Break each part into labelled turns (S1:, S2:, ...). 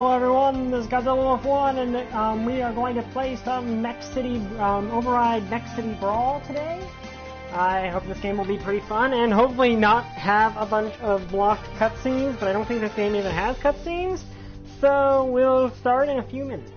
S1: Hello everyone, this is Godzilla with One, and we are going to play some Mech City, Override Mech City Brawl today. I hope this game will be pretty fun, and hopefully not have a bunch of blocked cutscenes, but I don't think this game even has cutscenes, so we'll start in a few minutes.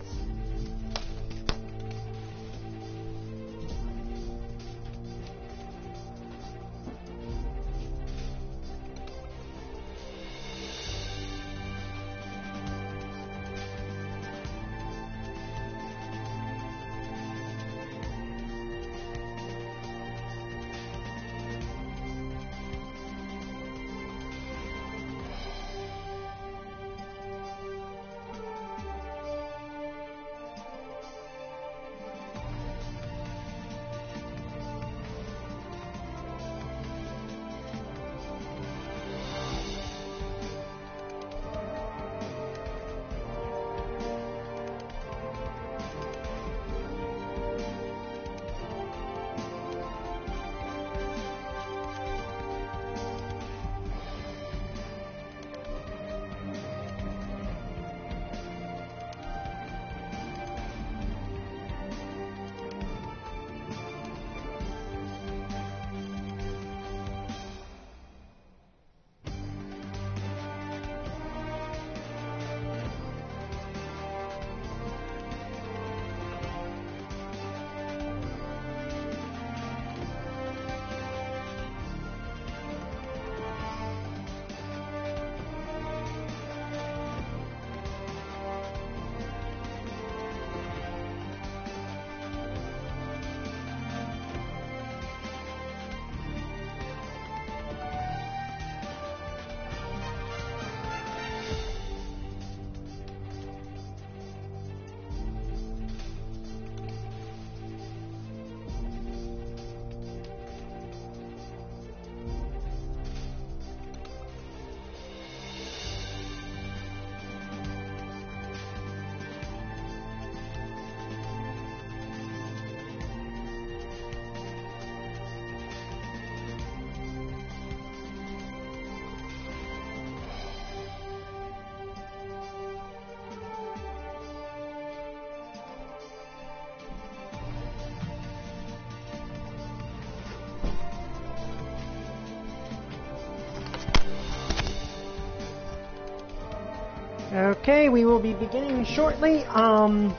S1: Okay, we will be beginning shortly. I'm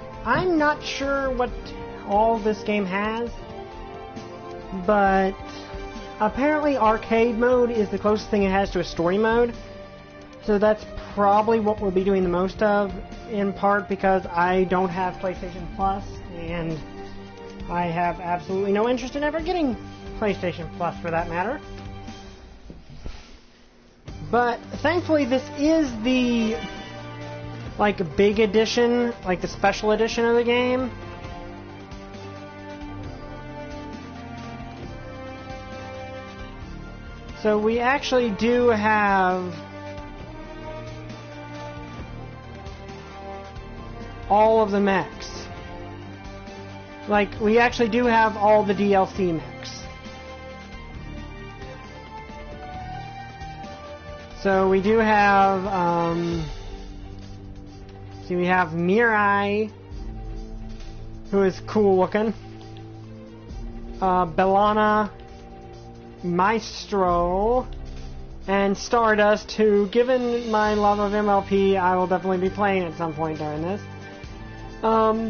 S1: not sure what all this game has, but apparently arcade mode is the closest thing it has to a story mode, so that's probably what we'll be doing the most of, in part because I don't have PlayStation Plus, and I have absolutely no interest in ever getting PlayStation Plus for that matter. But thankfully this is the big edition, like the special edition of the game. So we actually do have all of the mechs. We actually do have all the DLC mechs. So we do have, we have Mirai, who is cool looking, Bellana, Maestro, and Stardust, who, given my love of MLP, I will definitely be playing at some point during this.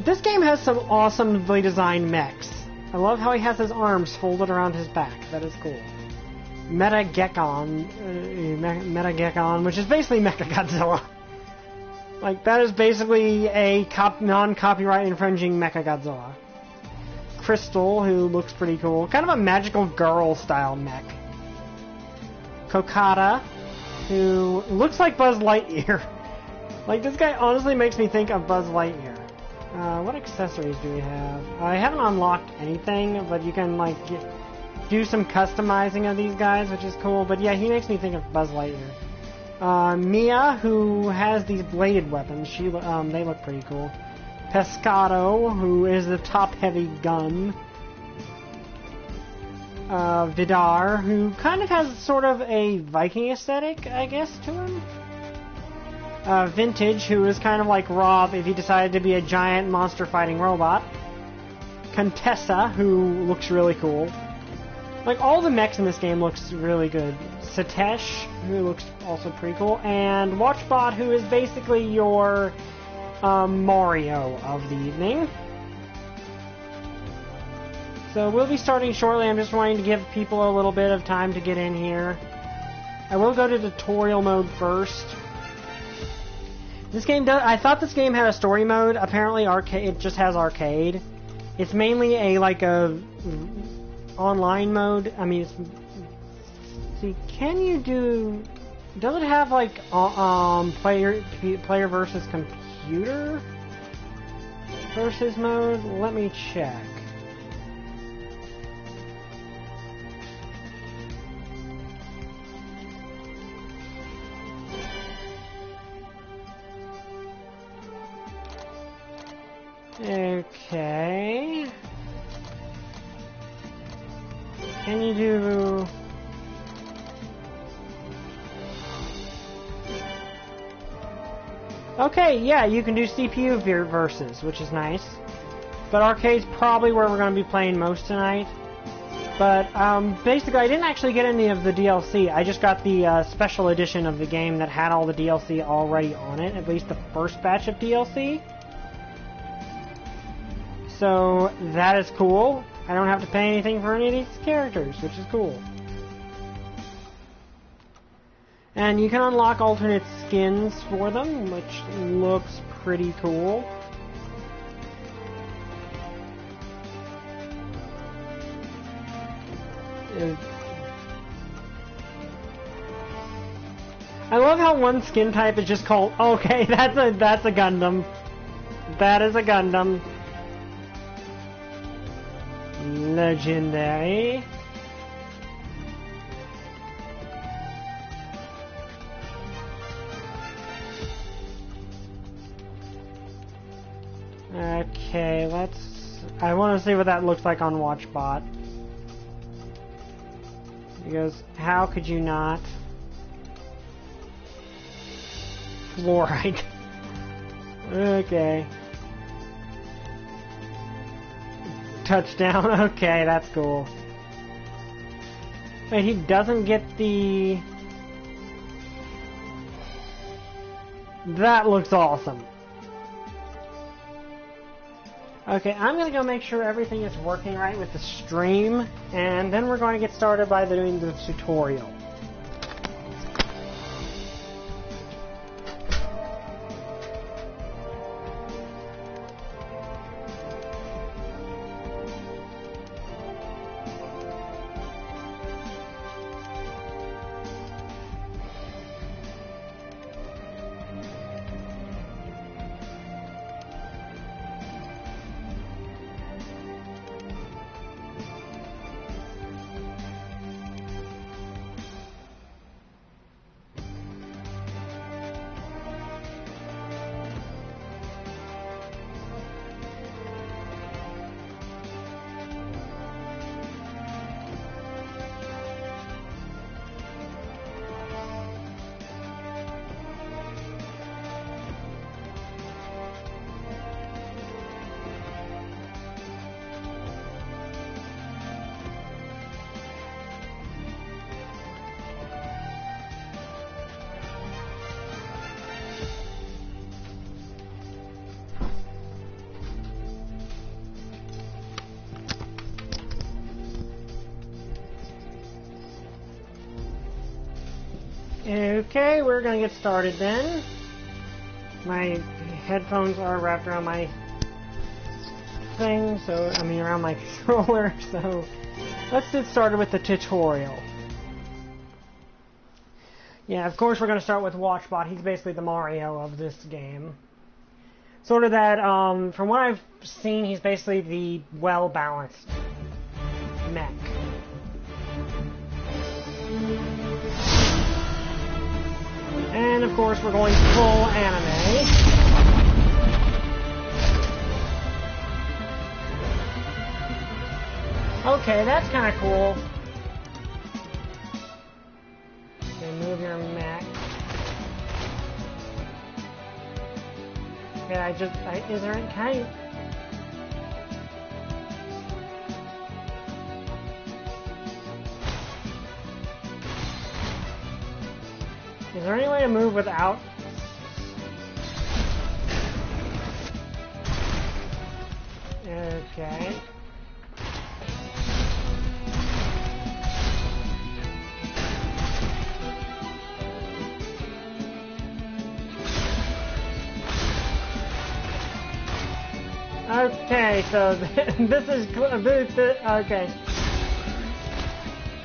S1: This game has some awesomely designed mechs. I love how he has his arms folded around his back. That is cool. Metagekon, which is basically Mechagodzilla. That is basically a non-copyright infringing Mechagodzilla. Crystal, who looks pretty cool. Kind of a magical girl style mech. Kokata, who looks like Buzz Lightyear. This guy honestly makes me think of Buzz Lightyear. What accessories do we have? I haven't unlocked anything, but you can do some customizing of these guys, which is cool. But yeah, he makes me think of Buzz Lightyear. Mia, who has these bladed weapons, they look pretty cool. Pescado, who is the top-heavy gun. Vidar, who kind of has sort of a Viking aesthetic, I guess, to him. Vintage, who is kind of like Rob if he decided to be a giant monster fighting robot. Contessa, who looks really cool. Like, all the mechs in this game looks really good. Satesh, who looks also pretty cool. And Watchbot, who is basically your Mario of the evening. So we'll be starting shortly. I'm just wanting to give people a little bit of time to get in here. I will go to tutorial mode first. This game does. I thought this game had a story mode. Apparently, arcade. It just has arcade. It's mainly a online mode. I mean, see, can you do? Does it have like player versus computer versus mode? Let me check. Okay. Can you do... Okay, yeah, you can do CPU versus, which is nice. But arcade's probably where we're going to be playing most tonight. But, basically, I didn't actually get any of the DLC. I just got the special edition of the game that had all the DLC already on it, at least the first batch of DLC. So, that is cool. I don't have to pay anything for any of these characters, which is cool. And you can unlock alternate skins for them, which looks pretty cool. I love how one skin type is just called... Okay, that's a Gundam. That is a Gundam. Legendary. Okay, I want to see what that looks like on Watchbot. He goes, how could you not? Fluorite. Okay. Touchdown. Okay, that's cool. Wait, he doesn't get the... That looks awesome. Okay, I'm going to go make sure everything is working right with the stream, and then we're going to get started by doing the tutorial. Okay, we're gonna get started then. My headphones are wrapped around my thing, around my controller, so let's get started with the tutorial. Yeah, of course we're gonna start with Watchbot. He's basically the Mario of this game. Sort of that, from what I've seen, he's basically the well-balanced mech. And of course we're going full anime. Okay, that's kind of cool. Okay, move your mech. Okay, is there any kind? Is there any way to move without? Okay. Okay, so this is okay.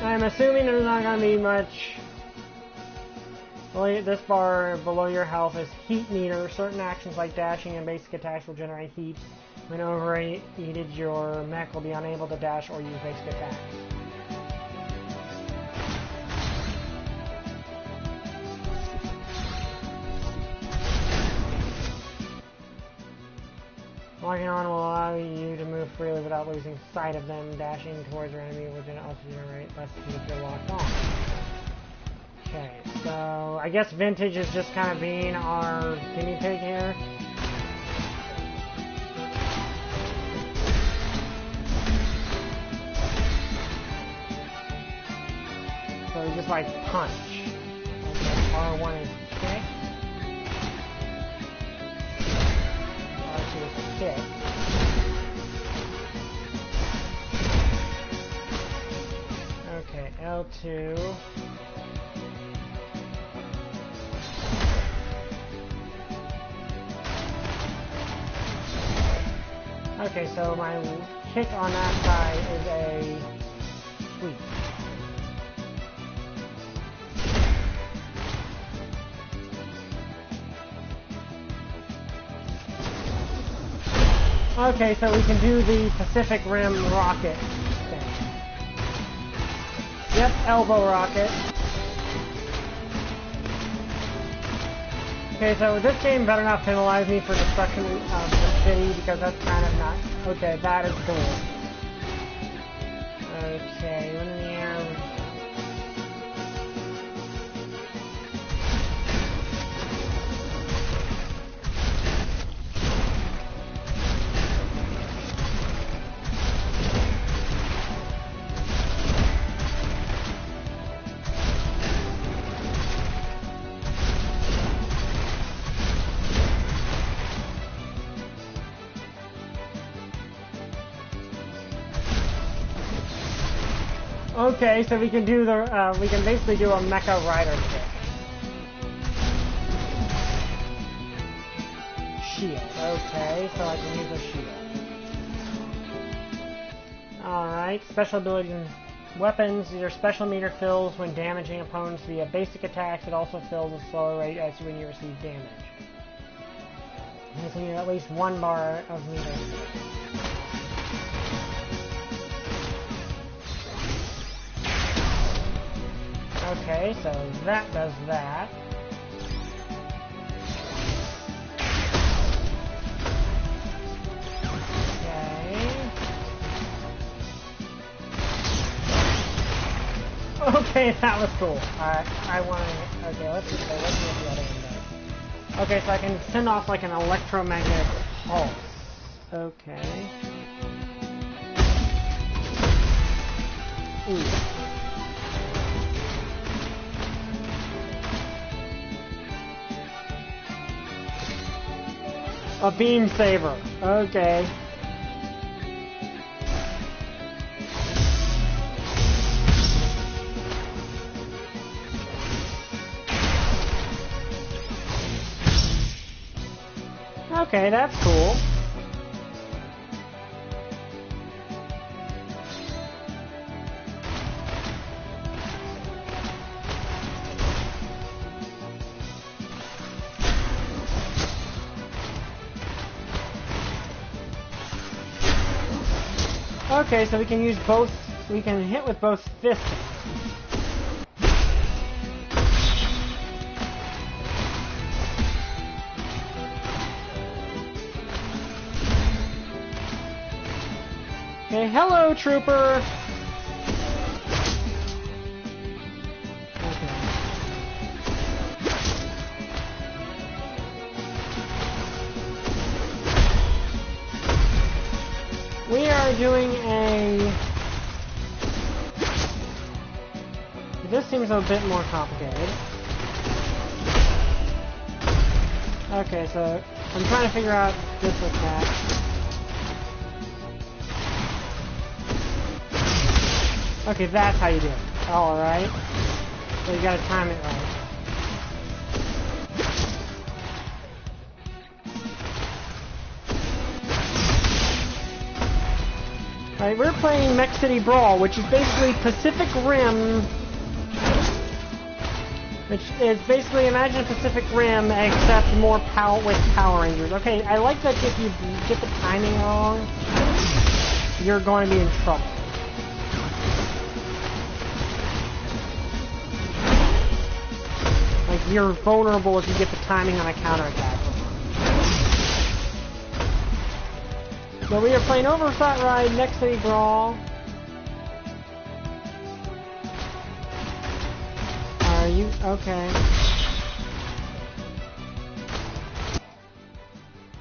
S1: I'm assuming there's not going to be much. This bar below your health is heat meter. Certain actions like dashing and basic attacks will generate heat. When overheated, your mech will be unable to dash or use basic attacks. Locking on will allow you to move freely without losing sight of them. Dashing towards your enemy will also generate less heat if you're locked on. Okay, so I guess Vintage is just kind of being our guinea pig here. So we just like punch. Okay, R1 is kick. R2 is kick. Okay, L2. Okay, so my kick on that side is a sweep. Okay, so we can do the Pacific Rim rocket thing. Yep, elbow rocket. Okay, so this game better not penalize me for destruction of the city, because that's kind of not... Okay, that is cool. Okay, one in the air. Okay, so we can do the, we can basically do a mecha rider kick. Shield, okay, so I can use a shield. Alright, special abilities and weapons. Your special meter fills when damaging opponents via basic attacks. It also fills a slower rate as when you receive damage. So you need at least 1 bar of meter. Okay, so that does that. Okay. Okay, that was cool. I want to... Okay, let's see what the other one does. Okay, so I can send off like an electromagnetic pulse. Okay. Ooh. A beam saber. Okay. Okay, that's cool. Okay, so we can use both, we can hit with both fists. Okay, hello, trooper! try doing a... This seems a bit more complicated. Okay, so I'm trying to figure out this attack. Okay, that's how you do it. Alright. So you gotta time it right. Alright, we're playing Mech City Brawl, which is basically Pacific Rim. Which is basically, imagine Pacific Rim, except more with Power Rangers. Okay, I like that if you get the timing wrong, you're going to be in trouble. Like, you're vulnerable if you get the timing on a counterattack. So we are playing Overshot Ride, Mech City Brawl. Are you? Okay.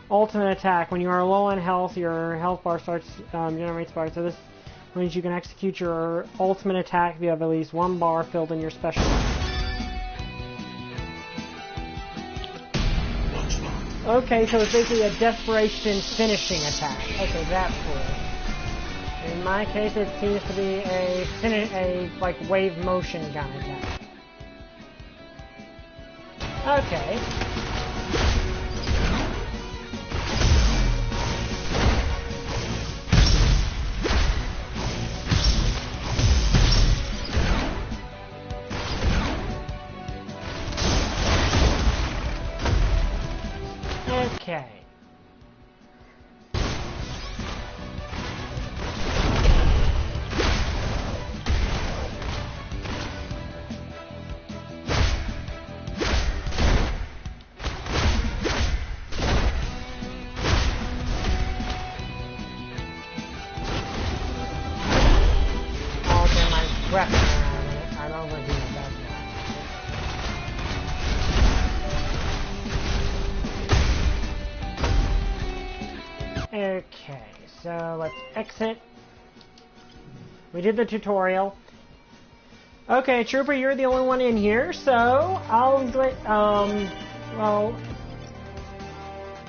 S1: Ultimate attack. When you are low on health, your health bar starts generates bar. So this means you can execute your ultimate attack if you have at least one bar filled in your special. Okay, so it's basically a desperation finishing attack. Okay, that's cool. In my case, it seems to be a like wave motion gun attack. Okay. Okay. I'll get my weapon around it. I'm overdoing it, that's why. Okay, so let's exit. We did the tutorial. Okay, Trooper, you're the only one in here, so I'll let, well,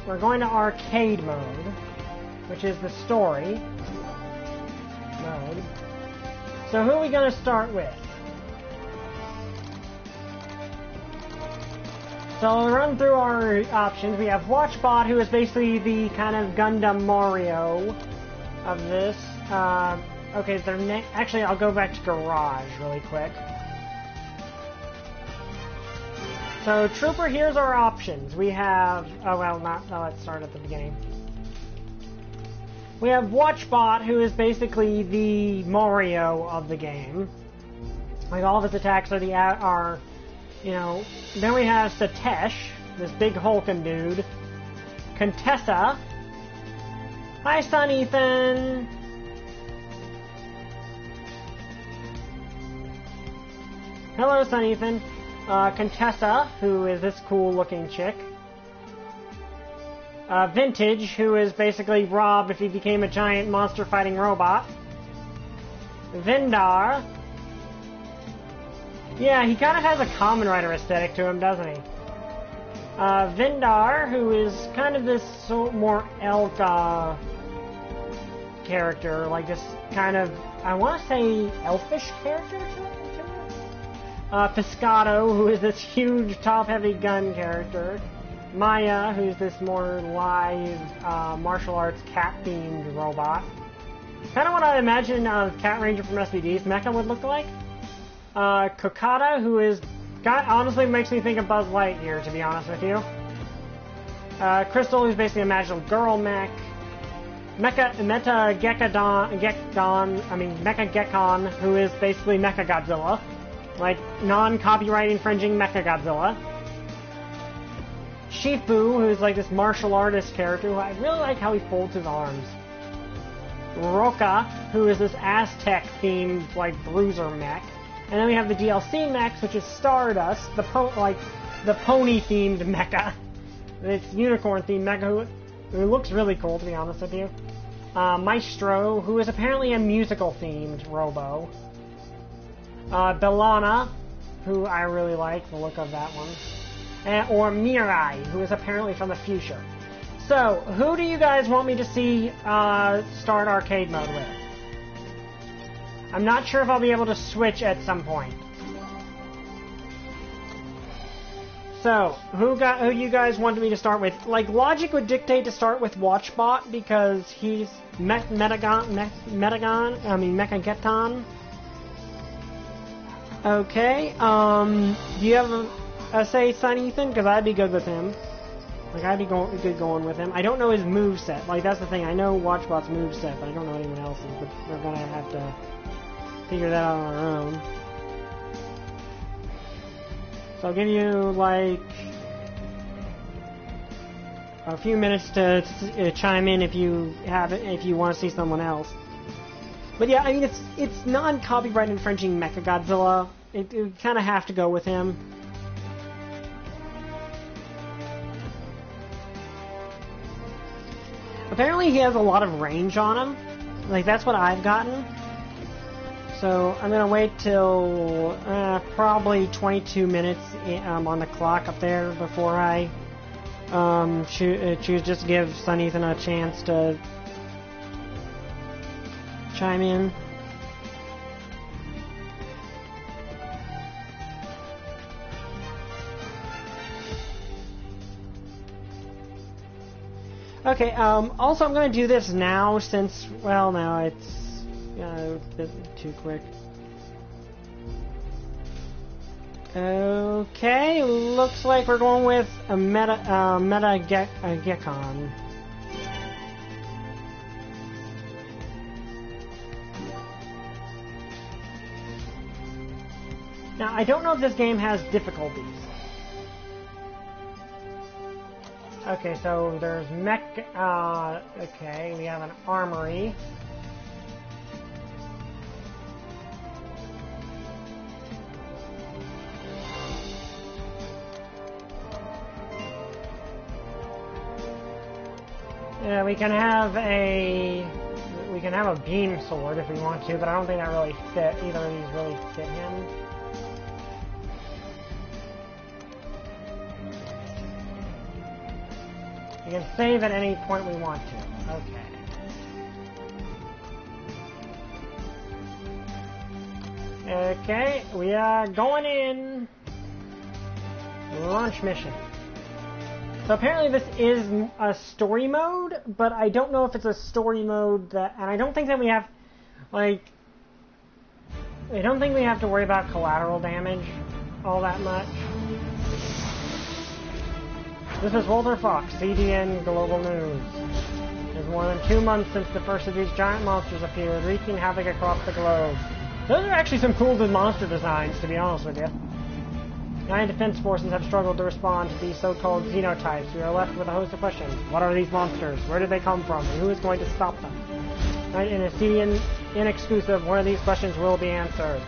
S1: we're going to arcade mode, which is the story mode. So who are we going to start with? So I'll run through our options. We have WatchBot, who is basically the kind of Gundam Mario of this. Okay, actually, I'll go back to Garage really quick. So, Trooper, here's our options. We have... Oh, well, let's start at the beginning. We have WatchBot, who is basically the Mario of the game. Like, all of his attacks are you know... Then we have Satesh, this big hulking dude. Contessa. Hi, son, Ethan. Hello, son, Ethan. Contessa, who is this cool-looking chick. Vintage, who is basically Rob if he became a giant monster-fighting robot. Vindar. Yeah, he kind of has a Kamen Rider aesthetic to him, doesn't he? Vindar, who is kind of this more elk character, like this kind of, I want to say, elfish character to it? Piscato, who is this huge, top-heavy gun character. Maya, who's this more live, martial arts cat-themed robot. Kind of what I imagine Cat Ranger from SBD's Mecha would look like. Kokata, who is... honestly makes me think of Buzz Lightyear, to be honest with you. Crystal, who's basically a magical girl mech. Mecha Gekon, who is basically Mecha Godzilla. Like, non-copyright infringing Mecha Godzilla. Shifu, who's like this martial artist character, who I really like how he folds his arms. Roka, who is this Aztec-themed, like, bruiser mech. And then we have the DLC mechs, which is Stardust, the pony-themed mecha. It's unicorn-themed mecha, who looks really cool, to be honest with you. Maestro, who is apparently a musical-themed robo. Bellana, who I really like the look of that one. Or Mirai, who is apparently from the future. So, who do you guys want me to see start arcade mode with? I'm not sure if I'll be able to switch at some point. So, who you guys want me to start with? Like, logic would dictate to start with Watchbot because he's Mechageton. Okay, do you have a say, son, Ethan? Because I'd be good with him. Like, I'd be good going with him. I don't know his moveset. Like, that's the thing. I know Watchbot's moveset, but I don't know anyone else's. But we're gonna have to figure that out on our own. So I'll give you, like, a few minutes to chime in if you want to see someone else. But yeah, I mean, it's non-copyright infringing Mechagodzilla. You kind of have to go with him. Apparently he has a lot of range on him. Like, that's what I've gotten. So I'm going to wait till probably 22 minutes on the clock up there before I choose just to give Son Ethan a chance to chime in. Okay, also I'm going to do this now since, well, now it's a bit too quick. Okay, looks like we're going with a Gekon. Now, I don't know if this game has difficulties. Okay, so there's Mech, okay, we have an armory. Yeah, we can have a beam sword if we want to, but I don't think that really fit, either of these really fit him. We can save at any point we want to. Okay. Okay, we are going in. Launch mission. So apparently this is a story mode, but I don't know if it's a story mode that, and I don't think that we have, like, I don't think we have to worry about collateral damage all that much. This is Walter Fox, CDN Global News. It's more than 2 months since the first of these giant monsters appeared, wreaking havoc across the globe. Those are actually some cool monster designs, to be honest with you. United Defense Forces have struggled to respond to these so-called xenotypes. We are left with a host of questions. What are these monsters? Where did they come from? And who is going to stop them? Right, in a CDN exclusive, one of these questions will be answered.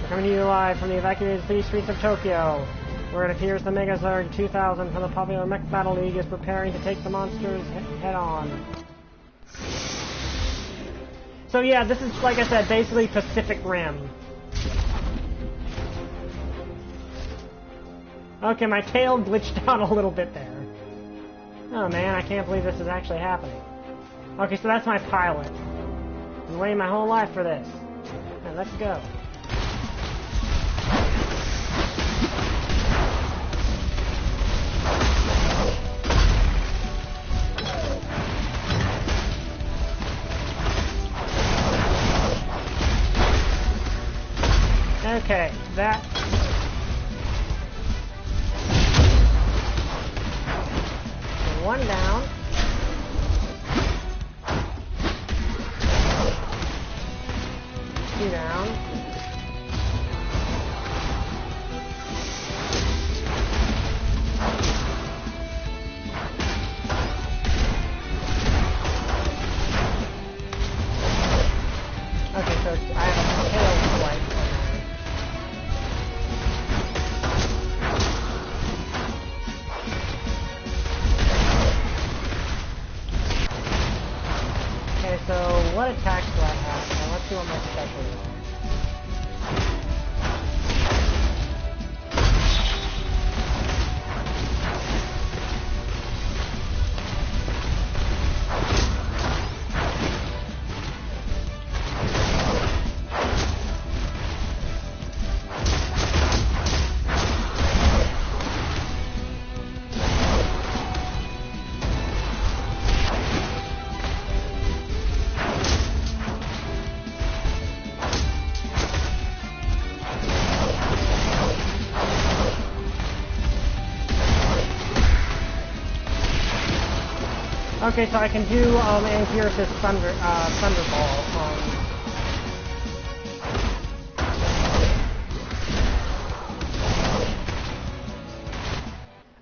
S1: We're coming to you live from the evacuated city streets of Tokyo, where it appears the Megazord 2000 from the popular Mech Battle League is preparing to take the monsters head-on. So yeah, this is, like I said, basically Pacific Rim. Okay, my tail glitched out a little bit there. Oh man, I can't believe this is actually happening. Okay, so that's my pilot. I've been waiting my whole life for this. Right, let's go. Okay, that... One down. Two down. Okay, so I have a tail swipe. So, what attacks do I have? Now, let's see what my specials are. Okay, so I can do Ankyros' Thunderball.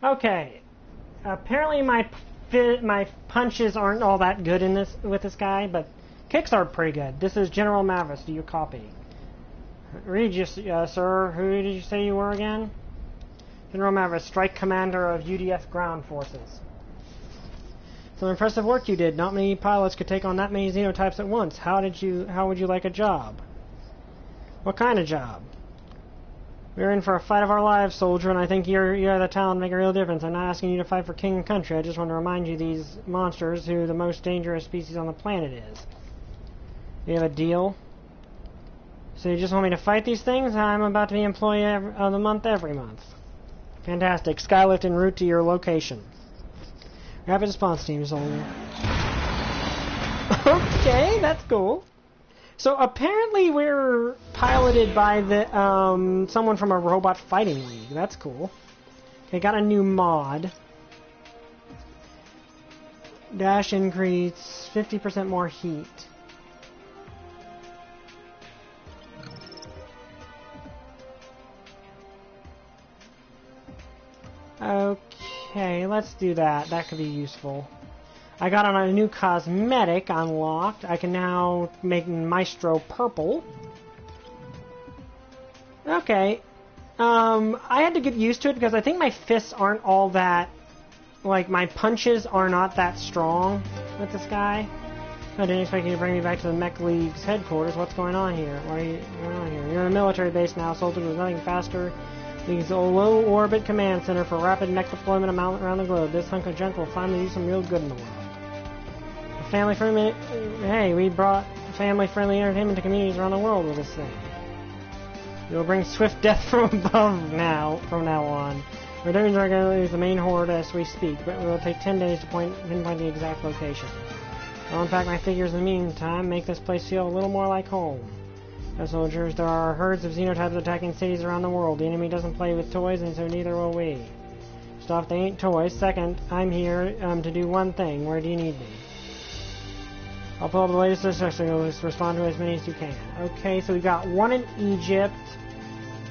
S1: Okay. Apparently my punches aren't all that good in this with this guy, but kicks are pretty good. This is General Mavis. Do you copy? Regis, sir. Who did you say you were again? General Mavis, Strike Commander of UDF Ground Forces. Some impressive work you did. Not many pilots could take on that many xenotypes at once. How would you like a job? What kind of job? We're in for a fight of our lives, soldier, and I think you're the talent make a real difference. I'm not asking you to fight for king and country. I just want to remind you these monsters who the most dangerous species on the planet is. You have a deal? So you just want me to fight these things? I'm about to be employee of the month every month. Fantastic. Skylift en route to your location. Rapid response team, soldier. Okay, that's cool. So apparently we're piloted by the someone from a robot fighting league. That's cool. Okay, got a new mod. Dash increase, 50% more heat. Okay, let's do that. That could be useful. I got on a new cosmetic unlocked. I can now make Maestro purple. Okay. I had to get used to it because I think my fists aren't all that... Like, my punches are not that strong with this guy. I didn't expect you to bring me back to the Mech League's headquarters. What's going on here? What are you going on here? You're in a military base now, soldier. There's nothing faster. League's a low-orbit command center for rapid mech deployment around the globe. This hunk of junk will finally do some real good in the world. Family-friendly... Hey, we brought family-friendly entertainment to communities around the world with this thing. We will bring swift death from above from now on. Our demons are going to lose the main horde as we speak, but it will take 10 days to pinpoint the exact location. I'll unpack my figures in the meantime, make this place feel a little more like home. Now, soldiers, there are herds of xenotypes attacking cities around the world. The enemy doesn't play with toys, and so neither will we. First off, they ain't toys. Second, I'm here to do one thing. Where do you need me? I'll pull up the latest instructions. Respond to as many as you can. Okay, so we've got one in Egypt,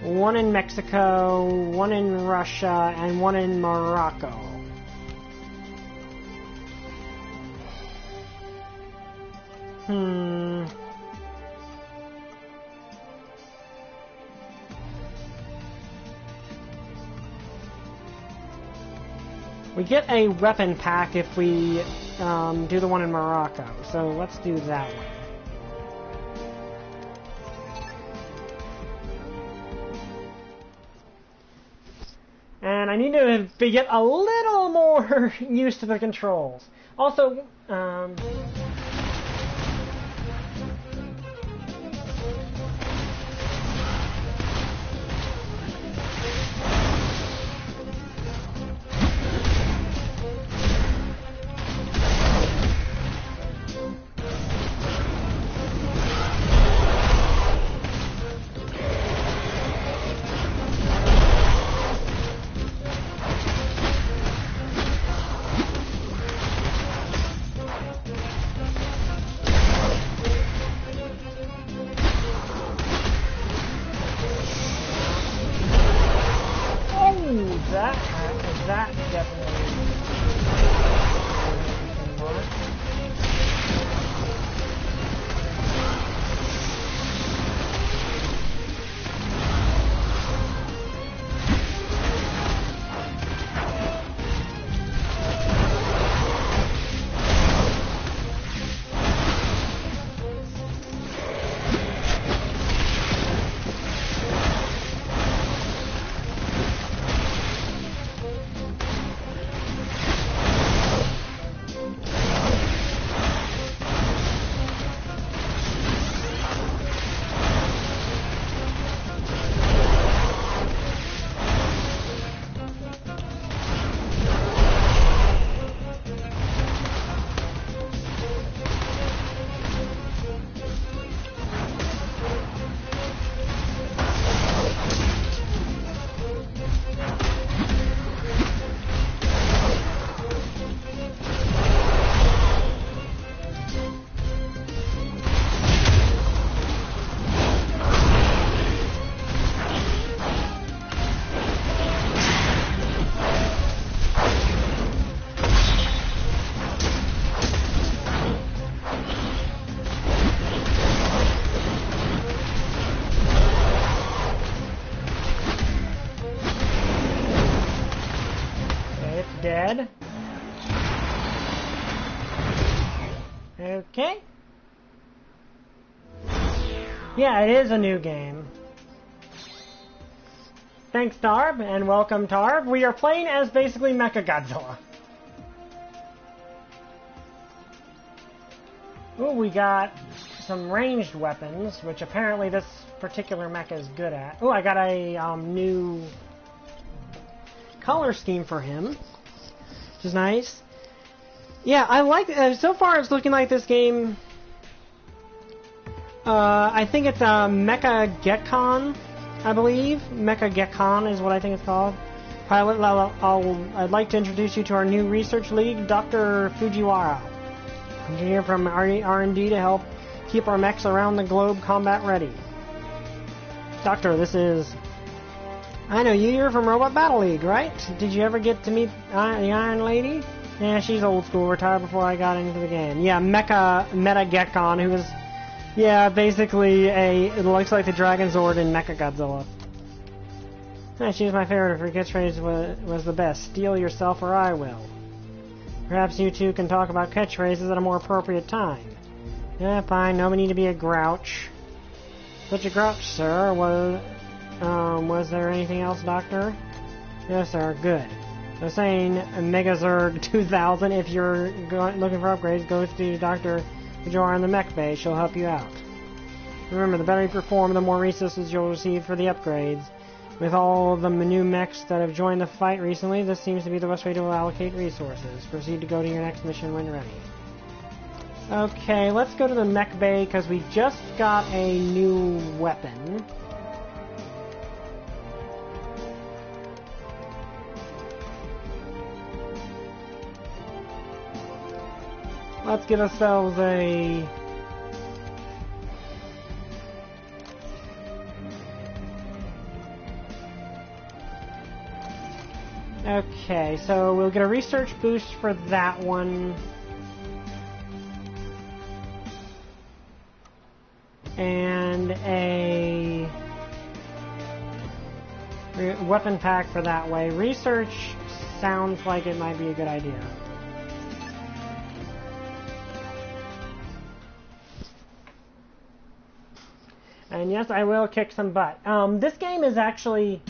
S1: one in Mexico, one in Russia, and one in Morocco. We get a weapon pack if we do the one in Morocco, so let's do that one. And I need to get a little more used to the controls. Also, dead. Okay. Yeah, it is a new game. Thanks, Tarb, and welcome, Tarb. We are playing as basically Mechagodzilla. Ooh, we got some ranged weapons, which apparently this particular mecha is good at. Ooh, I got a new color scheme for him, which is nice. Yeah, I like. So far, it's looking like this game. I think it's Mecha Gekon, I believe. Mecha Gekon is what I think it's called. Pilot, I'd like to introduce you to our new research lead, Dr. Fujiwara. Engineer from R&D to help keep our mechs around the globe combat ready. Doctor, this is... I know you, you're from Robot Battle League, right? Did you ever get to meet the Iron Lady? Yeah, she's old school, retired before I got into the game. Yeah, Meta Gekon, who was... Yeah, basically it looks like the Dragon Zord in Mechagodzilla. Yeah, she was my favorite. Her catchphrase was the best. Steal yourself or I will. Perhaps you two can talk about catchphrases at a more appropriate time. Yeah, fine. No need to be a grouch. Such a grouch, sir. Was there anything else, Doctor? Yes, sir. Good. So saying Megazord 2000, if you're looking for upgrades, go to Dr. Fujiwara in the mech bay. She'll help you out. Remember, the better you perform, the more resources you'll receive for the upgrades. With all the new mechs that have joined the fight recently, this seems to be the best way to allocate resources. Proceed to go to your next mission when ready. Okay, let's go to the mech bay, because we just got a new weapon. Let's get ourselves a... Okay, so we'll get a research boost for that one. And a weapon pack for that way. Research sounds like it might be a good idea. And yes, I will kick some butt. This game is actually...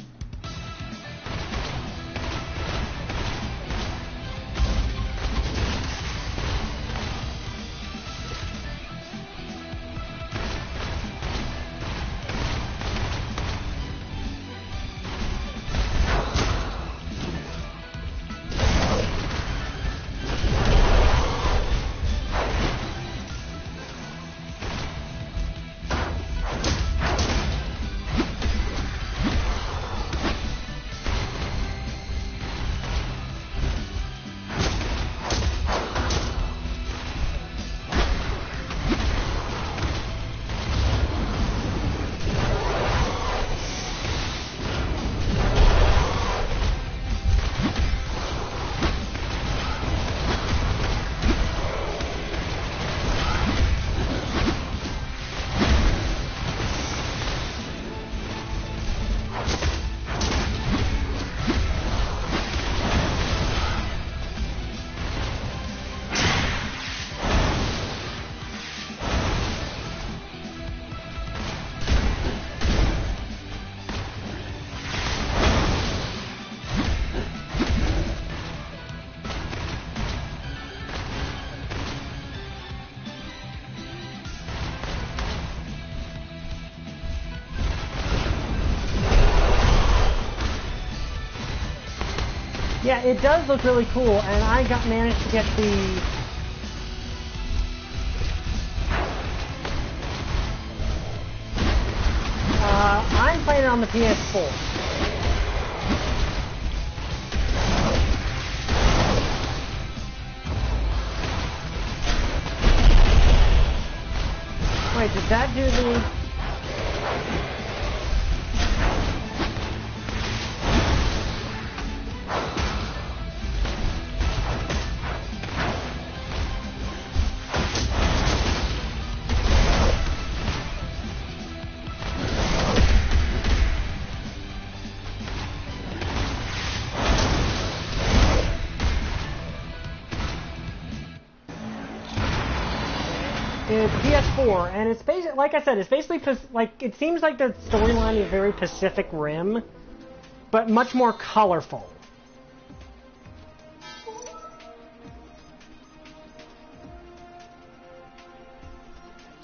S1: Yeah, it does look really cool, and I managed to get the... I'm playing it on the PS4. Wait, did that do the... It's PS4, and it's basically, like I said, it's basically like it seems like the storyline is very Pacific Rim, but much more colorful.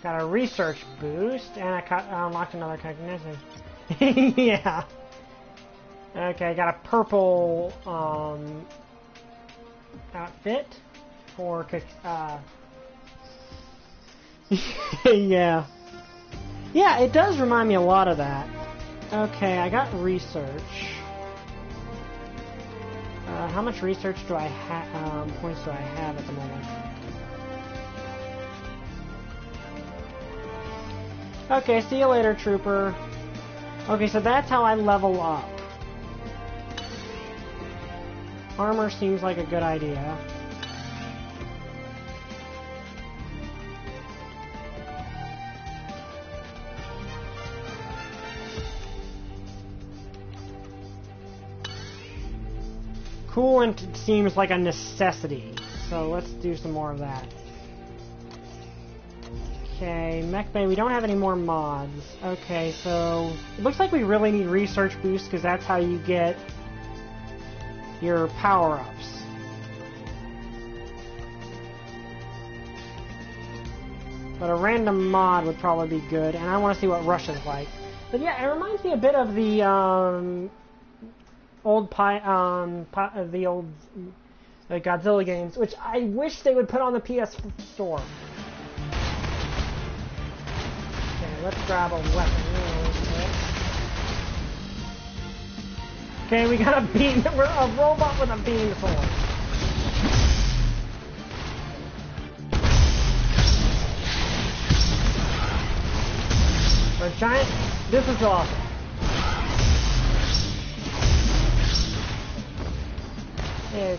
S1: Got a research boost, and I unlocked another cognition. Yeah. Okay, got a purple outfit for yeah. Yeah, it does remind me a lot of that. Okay, I got research. How much research do I have? Points do I have at the moment? Okay, see you later, trooper. Okay, so that's how I level up. Armor seems like a good idea. Coolant seems like a necessity, so let's do some more of that. Okay, Mech Bay, we don't have any more mods. Okay, so it looks like we really need research boost because that's how you get your power-ups. But a random mod would probably be good, and I want to see what Russia's like. But yeah, it reminds me a bit of the old Godzilla games, which I wish they would put on the PS Store. Okay, let's grab a weapon. Okay, we got a beam. We're a robot with a beam sword. For a giant, this is awesome. Okay.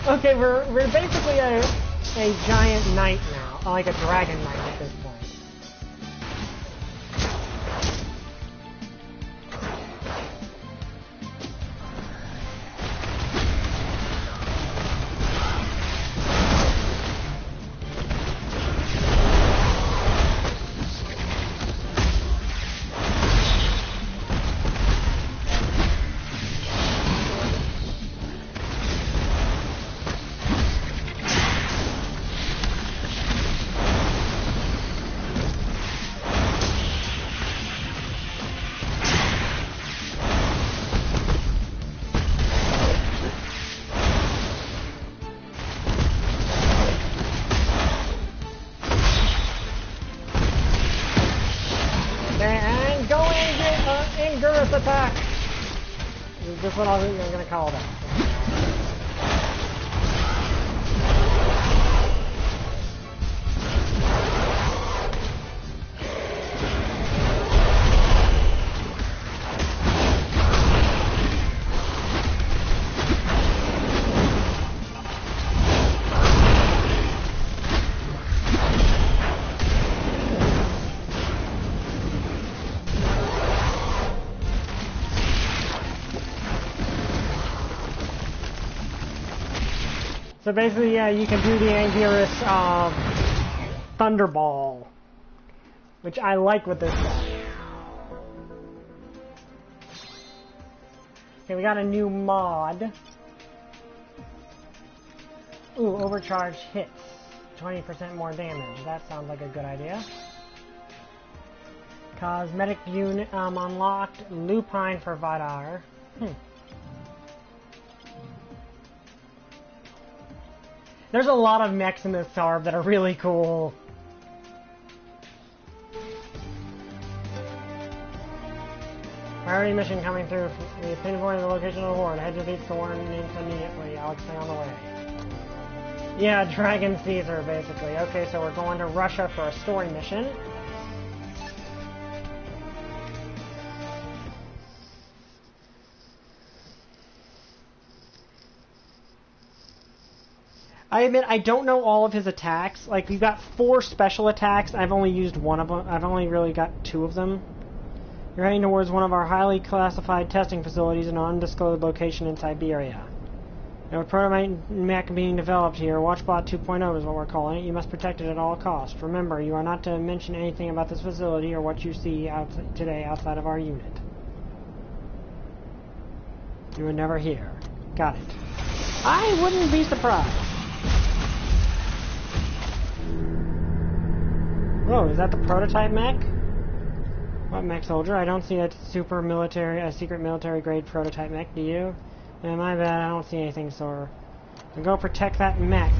S1: Okay, we're basically a giant knight now, like a dragon knight at this point. Attack! This is what I'm going to call that. So basically, yeah, you can do the Anguirus Thunderball, which I like with this guy. Okay, we got a new mod. Ooh, overcharged hits. 20% more damage. That sounds like a good idea. Cosmetic unit unlocked. Lupine for Vidar. There's a lot of mechs in this TARB that are really cool. Priority mission coming through. We pinpoint the location of the horde. Head to these coordinates immediately. I'll explain on the way. Yeah, Dragon Caesar, basically. Okay, so we're going to Russia for a story mission. I admit I don't know all of his attacks. Like, we've got 4 special attacks. I've only used one of them. I've only really got 2 of them. You're heading towards one of our highly classified testing facilities in an undisclosed location in Siberia. Now, with prototype mech being developed here, Watchbot 2.0 is what we're calling it. You must protect it at all costs. Remember, you are not to mention anything about this facility or what you see today outside of our unit. You would never hear. Got it. I wouldn't be surprised. Whoa, is that the prototype mech? What mech soldier? I don't see a secret military grade prototype mech, do you? Yeah, my bad, I don't see anything, sir. So go protect that mech.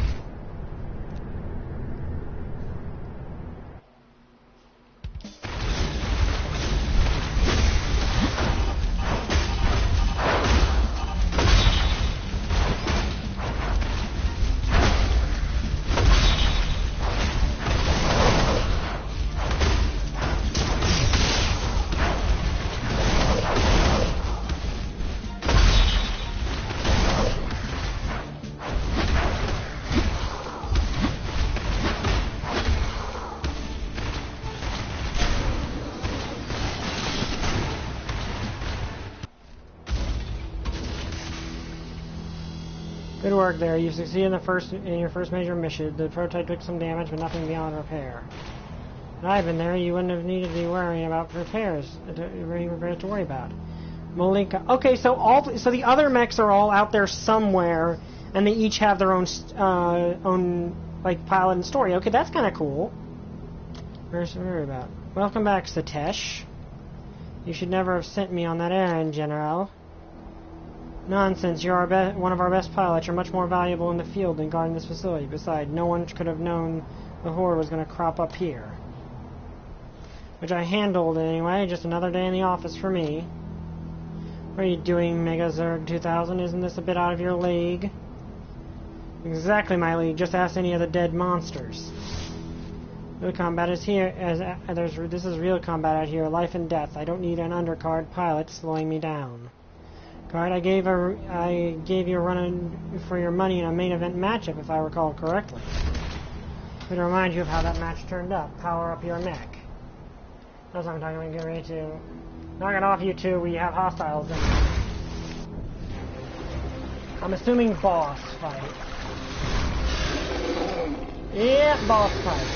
S1: Good work there. You succeeded in your first major mission. The prototype took some damage, but nothing beyond repair. If I'd been there, you wouldn't have needed to be worrying about repairs to worry about. Malinka. Okay, so the other mechs are all out there somewhere, and they each have their own like pilot and story. Okay, that's kind of cool. Where's to worry about? Welcome back, Satesh. You should never have sent me on that errand, General. Nonsense, you're one of our best pilots. You're much more valuable in the field than guarding this facility. Besides, no one could have known the horde was going to crop up here. Which I handled anyway, just another day in the office for me. What are you doing, Mega Zerg 2000? Isn't this a bit out of your league? Exactly my league, just ask any of the dead monsters. Real combat is here, this is real combat out here, life and death. I don't need an undercard pilot slowing me down. Guard, I gave you a run for your money in a main event matchup, if I recall correctly. To remind you of how that match turned up. Power up your neck. That's what I'm talking about. Get ready to knock it off, you two. We have hostiles in. I'm assuming boss fight. Yeah, boss fight.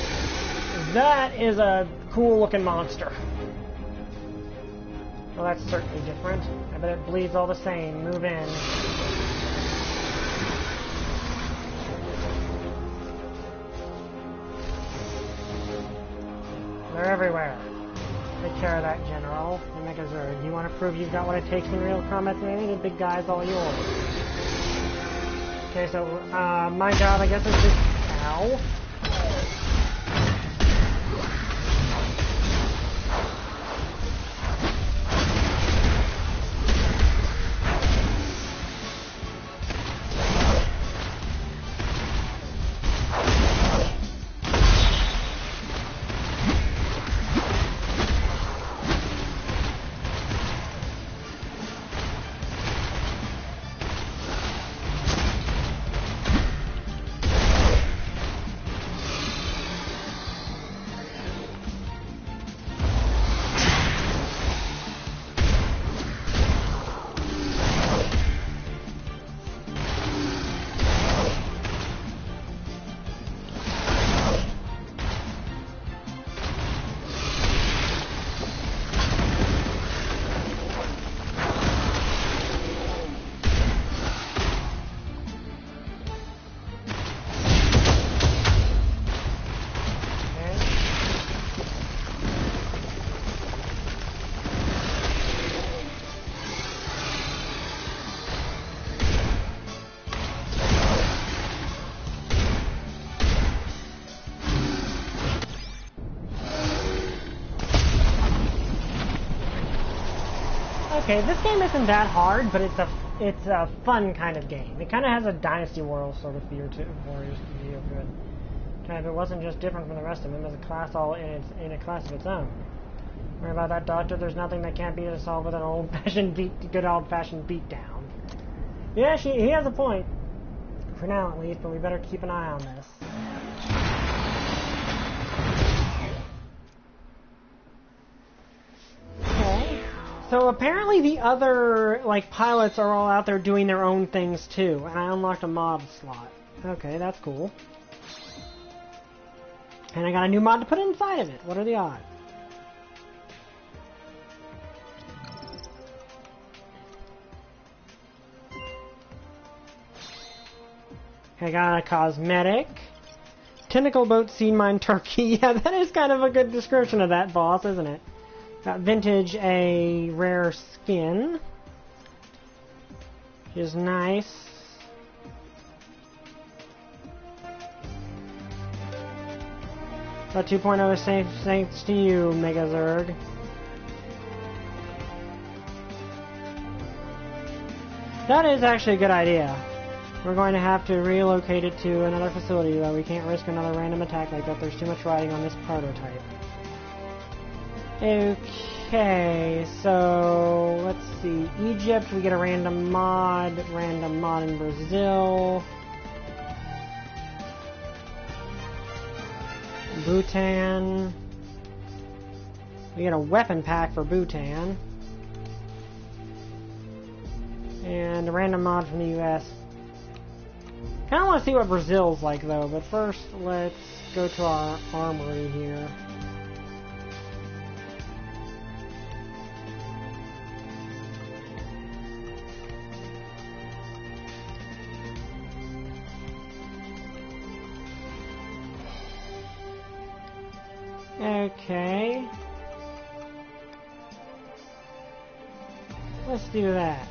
S1: That is a cool-looking monster. Well, that's certainly different. I bet it bleeds all the same. Move in. They're everywhere. Take care of that, General. Mega Zerg. You want to prove you've got what it takes in real combat? Maybe the big guy's all yours. Okay, so my job, I guess, is just... Ow. Okay, this game isn't that hard, but it's a fun kind of game. It kind of has a Dynasty Warriors sort of feel to it. If it wasn't just different from the rest of them, as a class all in a class of its own. Worry about that, Doctor. There's nothing that can't be solved with an good old-fashioned beatdown. Yeah, he has a point. For now, at least, but we better keep an eye on this. Okay. So apparently the other, like, pilots are all out there doing their own things, too. And I unlocked a mod slot. Okay, that's cool. And I got a new mod to put inside of it. What are the odds? I got a cosmetic. Tentacle boat, seed mine, turkey. Yeah, that is kind of a good description of that boss, isn't it? Got vintage, a rare skin. Which is nice. But 2.0 is safe thanks to you, Megazerg. That is actually a good idea. We're going to have to relocate it to another facility, though. We can't risk another random attack like that. There's too much riding on this prototype. Okay, so let's see. Egypt, we get a random mod in Brazil. Bhutan. We get a weapon pack for Bhutan. And a random mod from the US. Kinda want to see what Brazil's like, though, but first, let's go to our armory here. Okay. Let's do that.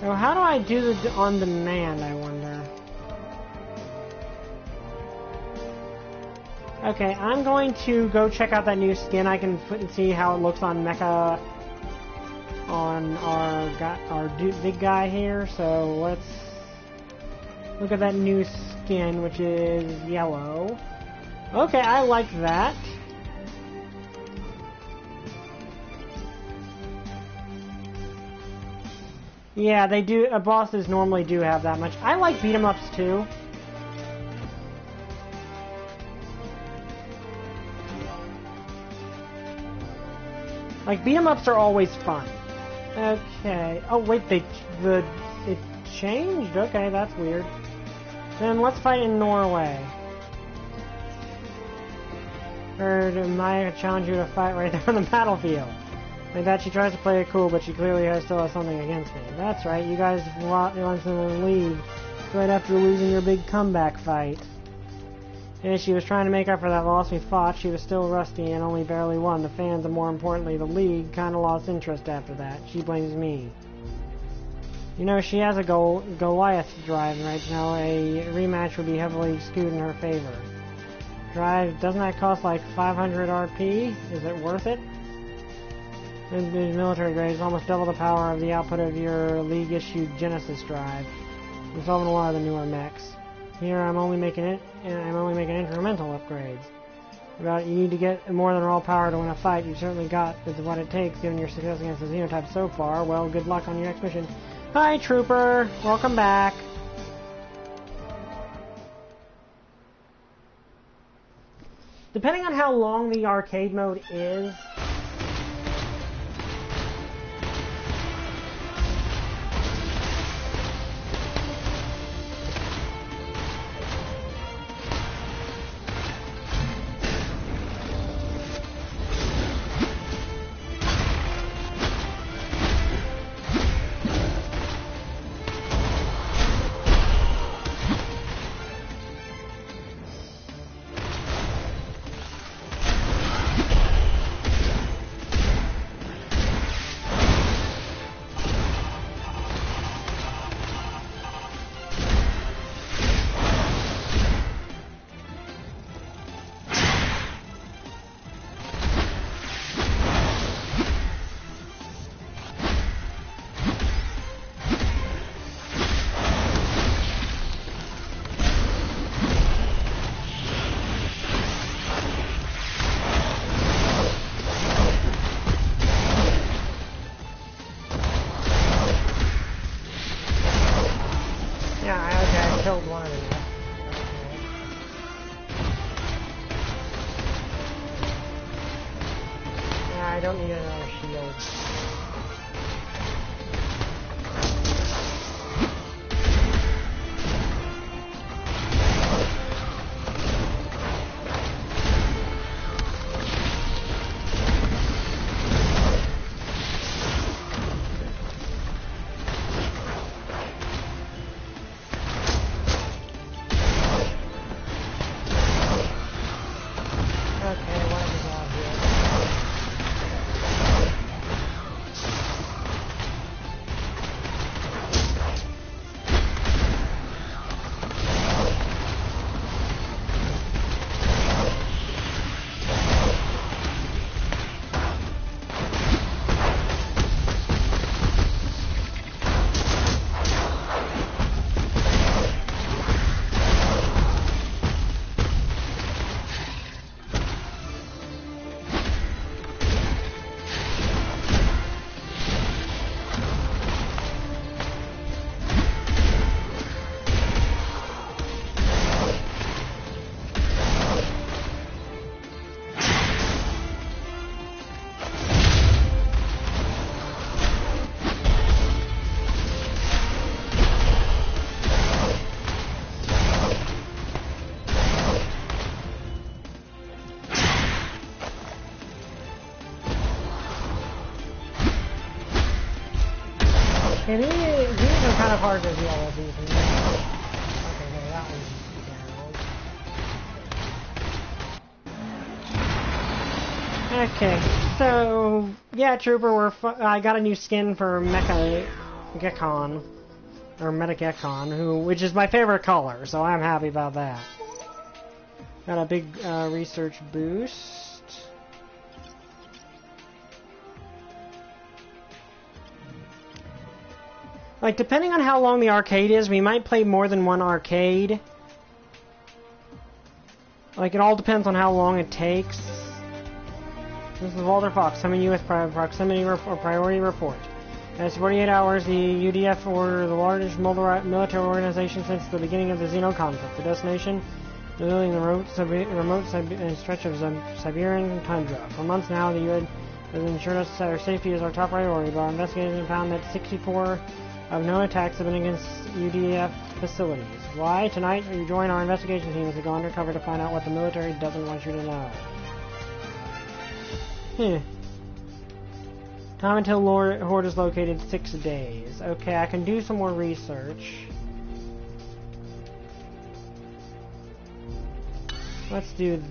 S1: So how do I do the on-demand, I wonder? Okay, I'm going to go check out that new skin. I can put and see how it looks on Mecha on our big guy here. So let's look at that new skin, which is yellow. Okay, I like that. Yeah, they do. Bosses normally do have that much. I like beat 'em ups too. Like beat 'em ups are always fun. Okay. Oh wait, it changed. Okay, that's weird. Then let's fight in Norway. Or Maya challenge you to fight right there on the battlefield. Like that, she tries to play it cool, but she clearly still has something against me. That's right, you guys lost in the league right after losing your big comeback fight. And she was trying to make up for that loss we fought. She was still rusty and only barely won. The fans, and more importantly, the league, kind of lost interest after that. She blames me. You know, she has a Goliath drive right now. A rematch would be heavily skewed in her favor. Drive, doesn't that cost like 500 RP? Is it worth it? The military grade is almost double the power of the output of your league-issued Genesis drive. I'm solving a lot of the newer mechs. Here I'm only making incremental upgrades. You need to get more than raw power to win a fight. You've certainly got what it takes, given your success against the Xenotype so far. Well, good luck on your next mission. Hi, Trooper! Welcome back! Depending on how long the arcade mode is, killed one of these. Yeah, I don't need another shield. And these are kind of hard to deal with, these. Okay, there, that one's down. Okay, so, yeah, Trooper, I got a new skin for Mech Gekon, or Metagekon, which is my favorite color, so I'm happy about that. Got a big research boost. Like, depending on how long the arcade is, we might play more than one arcade. Like, it all depends on how long it takes. This is Walter Fox, coming you with proximity or priority report. As 48 hours, the UDF ordered the largest military organization since the beginning of the Xeno conflict. The destination, literally the remote stretch of Siberian tundra. For months now, the UN has ensured us that our safety is our top priority, but our investigation found that 64 of no attacks have been against UDF facilities. Why? Tonight, you join our investigation team as we go undercover to find out what the military doesn't want you to know. Time until Horde is located, 6 days. Okay, I can do some more research. Let's do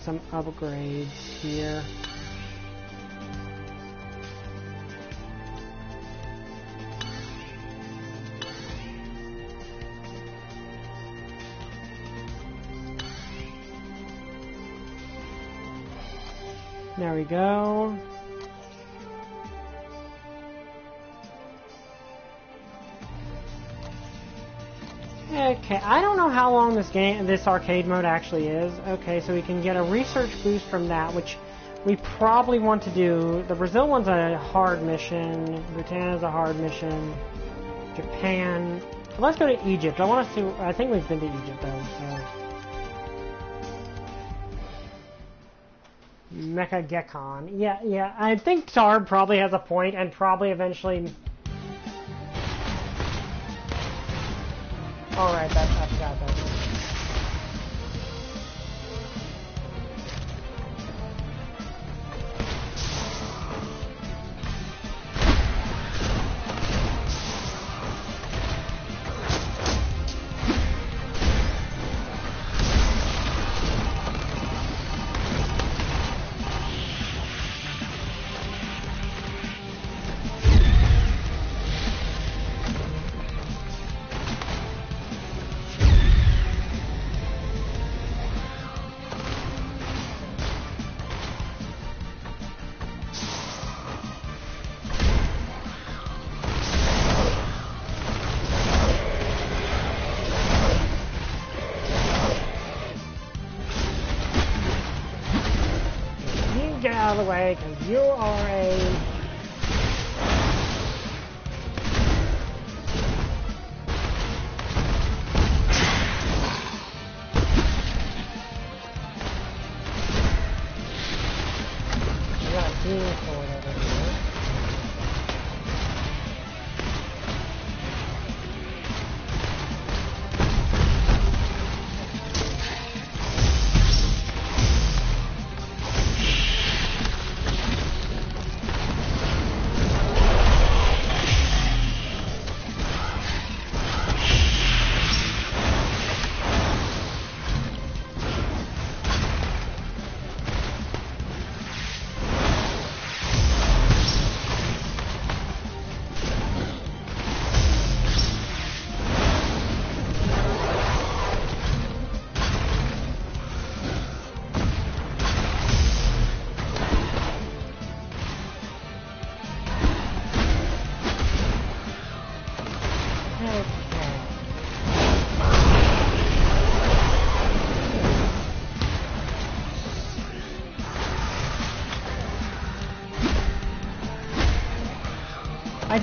S1: some upgrades here. There we go. Okay, I don't know how long this arcade mode actually is. Okay, so we can get a research boost from that, which we probably want to do. The Brazil one's a hard mission. Bhutan is a hard mission. Japan. Let's go to Egypt. I want to see. I think we've been to Egypt though. So. Mecha Gekon. Yeah. I think Tarb probably has a point, and probably eventually. Alright, I forgot that. Get out of the way, because you are a...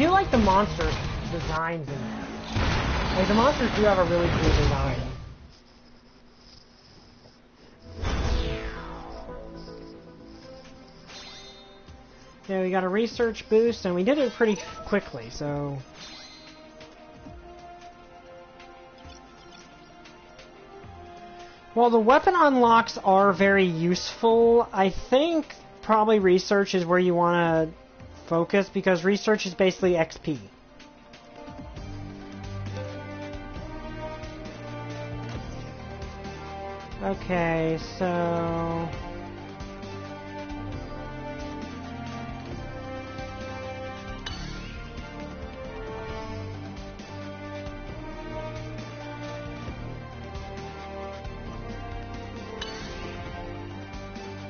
S1: do like the monster designs in this. Like, the monsters do have a really cool design. Okay, we got a research boost, and we did it pretty quickly, so... While the weapon unlocks are very useful, I think probably research is where you want to focus, because research is basically XP. Okay, so...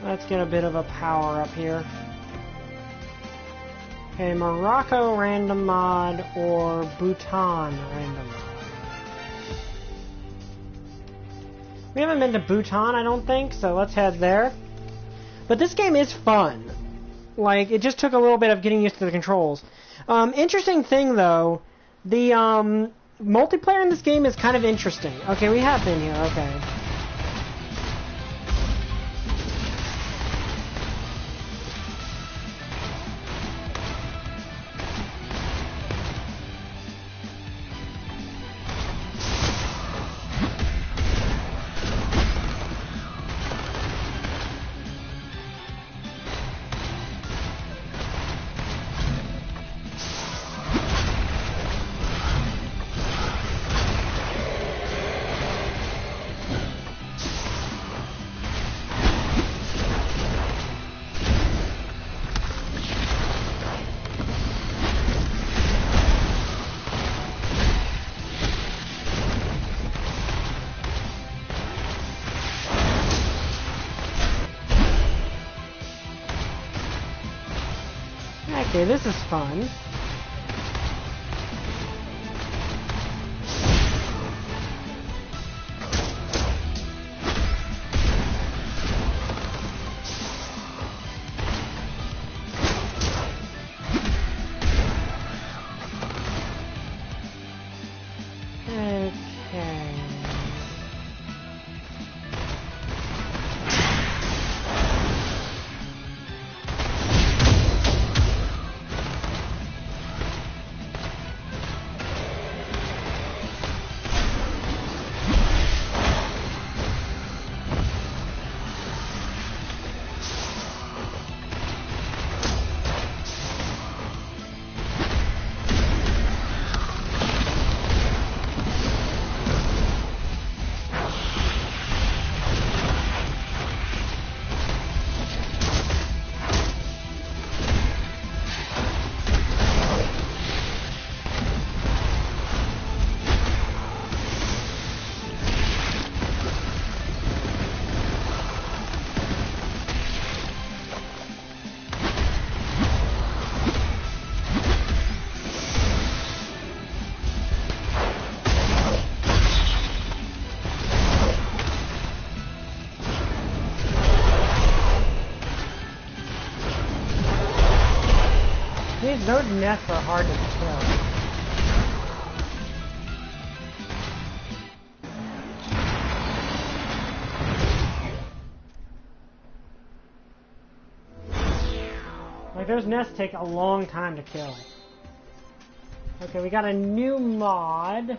S1: Let's get a bit of a power up here. Okay, Morocco random mod or Bhutan random mod. We haven't been to Bhutan, I don't think, so let's head there. But this game is fun. Like, it just took a little bit of getting used to the controls. Interesting thing, though, the multiplayer in this game is kind of interesting. Okay, we have been here, okay. Okay, this is fun. Those nests are hard to kill. Like, those nests take a long time to kill. Okay, we got a new mod.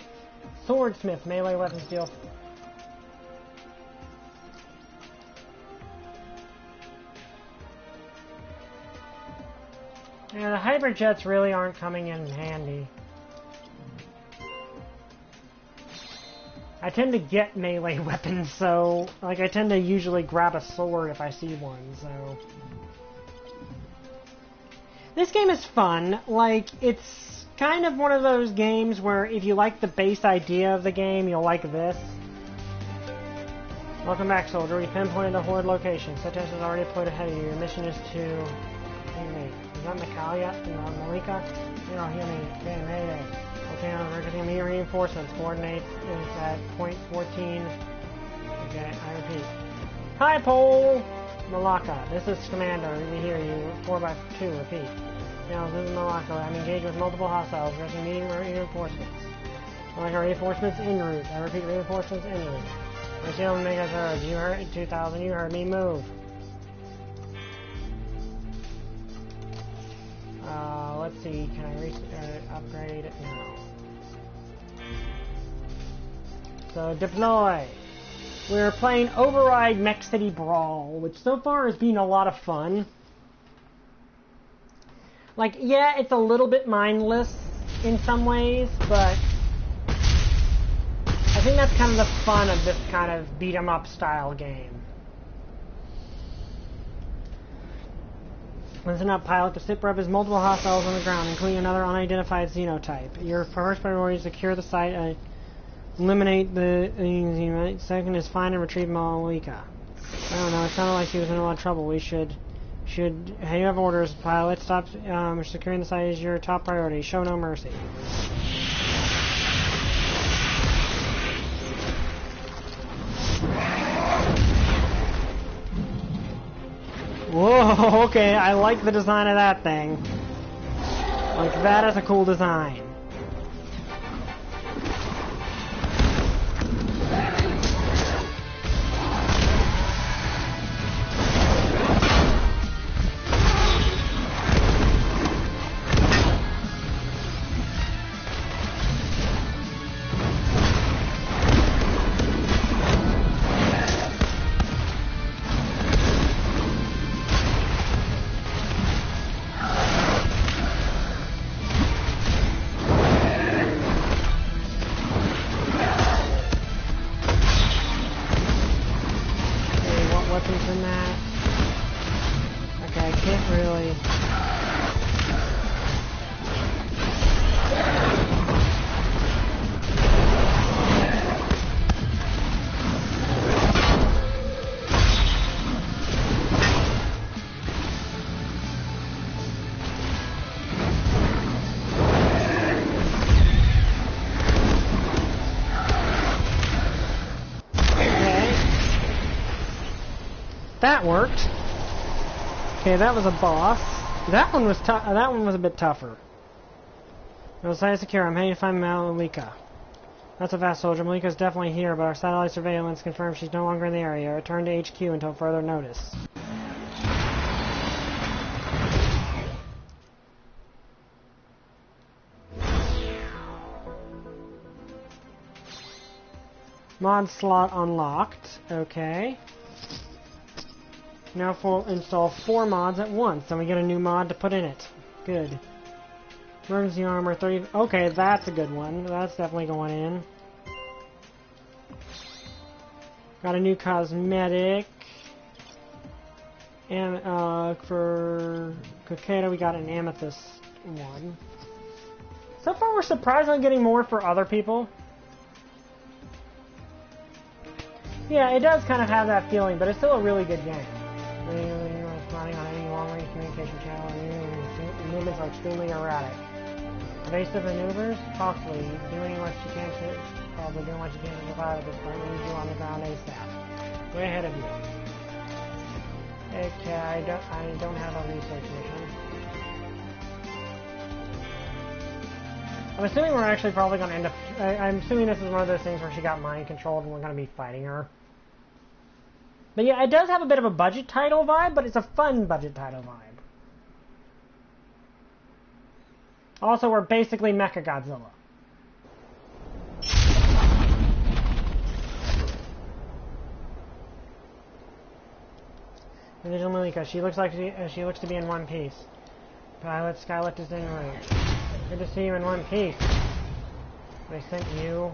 S1: Swordsmith, melee weapons deal. Yeah, the hyper jets really aren't coming in handy. I tend to get melee weapons, so like I tend to usually grab a sword if I see one, so this game is fun. Like, it's kind of one of those games where if you like the base idea of the game, you'll like this. Welcome back, soldier. We pinpointed the horde location. Such as is already deployed ahead of you. Your mission is to... Is that Natalia? Malika? You know, hear me. Okay, mayday. Okay, we're getting me reinforcements. Coordinate is at point 14. Okay, I repeat. Hi, Pole! Malaka, this is Commander. We hear you. 4x2, repeat. Now, this is Morocco. I'm engaged with multiple hostiles, risking meeting reinforcements. Like our reinforcements en route. I repeat, reinforcements en route. My shield will make us heard. You heard 2000, you heard me move. Let's see, can I upgrade it? No. So, deploy! We're playing Override Mech City Brawl, which so far has been a lot of fun. Like, yeah, it's a little bit mindless in some ways, but I think that's kind of the fun of this kind of beat-em-up style game. Listen up, pilot. The SITREP has multiple hostiles on the ground, including another unidentified xenotype. Your first priority is secure the site, eliminate the xenotype. Second is find and retrieve Malika. I don't know, it sounded like she was in a lot of trouble. We should you have orders, pilot. Stop securing the site is your top priority. Show no mercy. Whoa, okay, I like the design of that thing. Like, that is a cool design. That worked. Okay, that was a boss. That one was tough. That one was a bit tougher. No site secure. I'm heading to find Malika. That's a fast soldier. Malika's definitely here, but our satellite surveillance confirms she's no longer in the area. Return to HQ until further notice. Mod slot unlocked. Okay. Now install 4 mods at once, and we get a new mod to put in it. Good. Emergency armor 30. Okay, that's a good one. That's definitely going in. Got a new cosmetic. And for Kokeda, we got an amethyst one. So far, we're surprisingly getting more for other people. Yeah, it does kind of have that feeling, but it's still a really good game. Spotting on any long-range communication channel, and movements are extremely erratic. Evasive maneuvers, possibly. Doing what you can to, probably doing what you can to survive at this point. We need you on the ground ASAP. Way ahead of you. Okay, I don't have a research mission. I'm assuming we're actually probably going to end up. I'm assuming this is one of those things where she got mind controlled and we're going to be fighting her. But yeah, it does have a bit of a budget title vibe, but it's a fun budget title vibe. Also, we're basically Mecha Godzilla. Digital Malika, she looks to be in one piece. Pilot Skylift is en route. Good to see you in one piece. They sent you.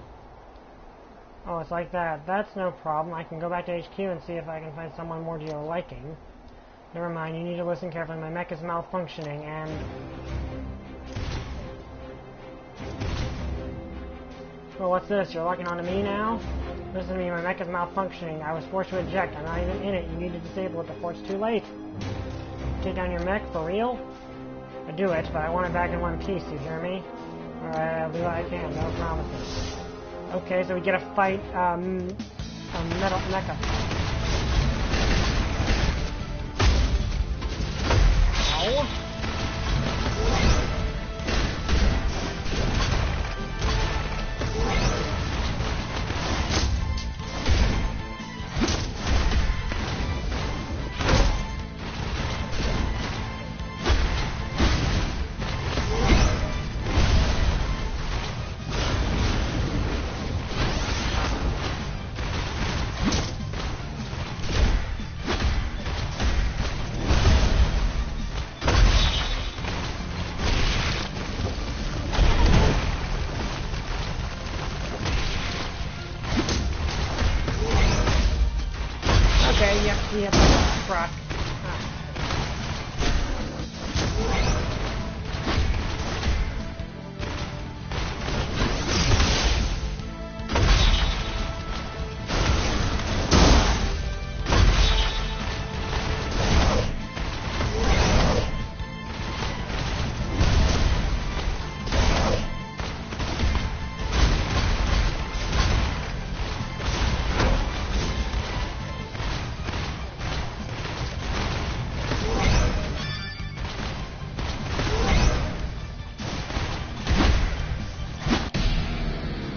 S1: Oh, it's like that. That's no problem. I can go back to HQ and see if I can find someone more to your liking. Never mind, you need to listen carefully. My mech is malfunctioning and... Well, what's this? You're locking onto me now? Listen to me, my mech is malfunctioning. I was forced to eject. I'm not even in it. You need to disable it before it's too late. Take down your mech, for real? I do it, but I want it back in one piece, you hear me? Alright, I'll do what I can, no promises. Okay, so we get a fight, a metal mecha. Ow. see if I truck.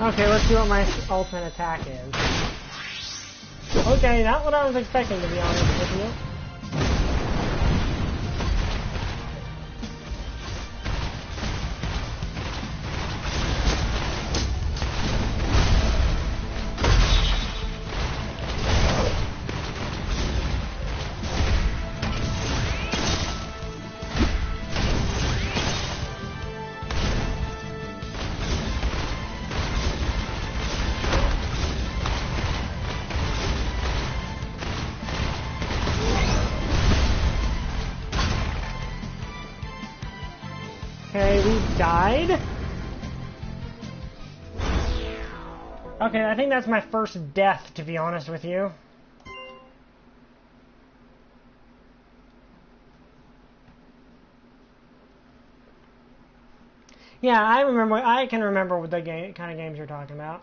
S1: Okay, let's see what my ultimate attack is. Okay, not what I was expecting, to be honest with you. Okay, we died. Okay, I think that's my first death, to be honest with you. Yeah, I can remember what the kind of games you're talking about.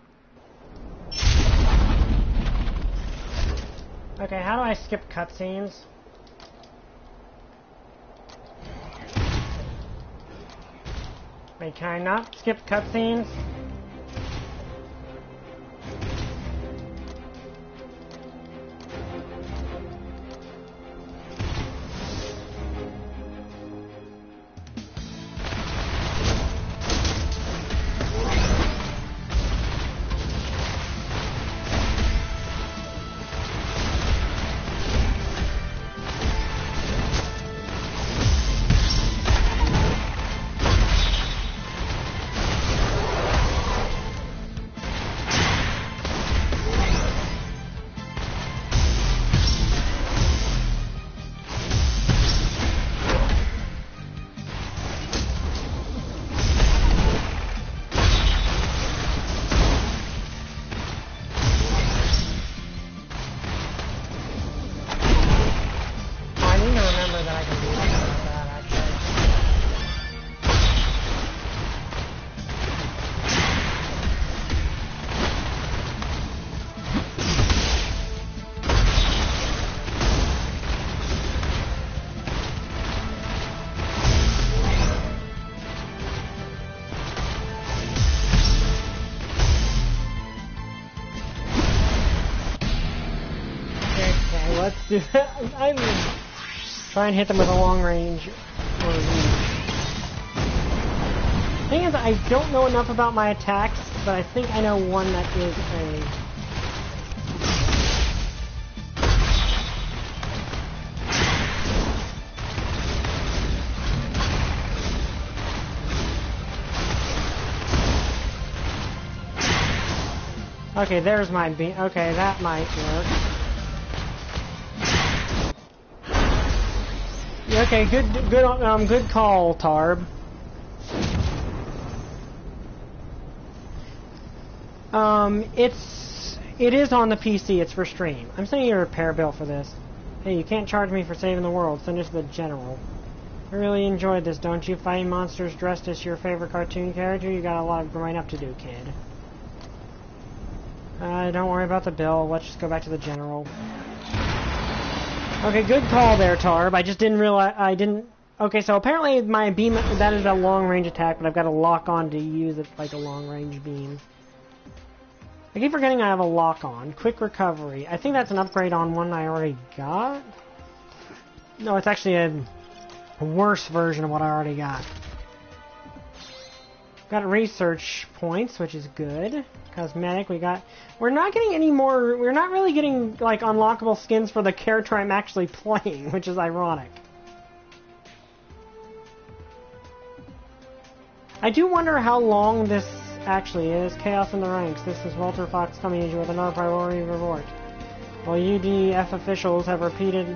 S1: Okay, how do I skip cutscenes? Wait, can I not skip cutscenes? Do that. I'm try and hit them with a long range. Thing is, I don't know enough about my attacks, but I think I know one that is a... Okay, there's my beam. Okay, that might work. Okay, good call, Tarb. It is on the PC. It's for stream. I'm sending you a repair bill for this. Hey, you can't charge me for saving the world. Send it to the general. I really enjoyed this, don't you? Fighting monsters dressed as your favorite cartoon character. You got a lot of growing up to do, kid. Don't worry about the bill. Let's just go back to the general. Okay, good call there, Tarb. I just didn't realize... Okay, so apparently my beam... That is a long-range attack, but I've got to lock on to use it like a long-range beam. I keep forgetting I have a lock-on. Quick recovery. I think that's an upgrade on one I already got? No, it's actually a worse version of what I already got. Got research points, which is good. Cosmetic, we're not getting any more, we're not really getting, like, unlockable skins for the character I'm actually playing, which is ironic. I do wonder how long this actually is. Chaos in the ranks. This is Walter Fox coming at you with another priority report. While UDF officials have repeated...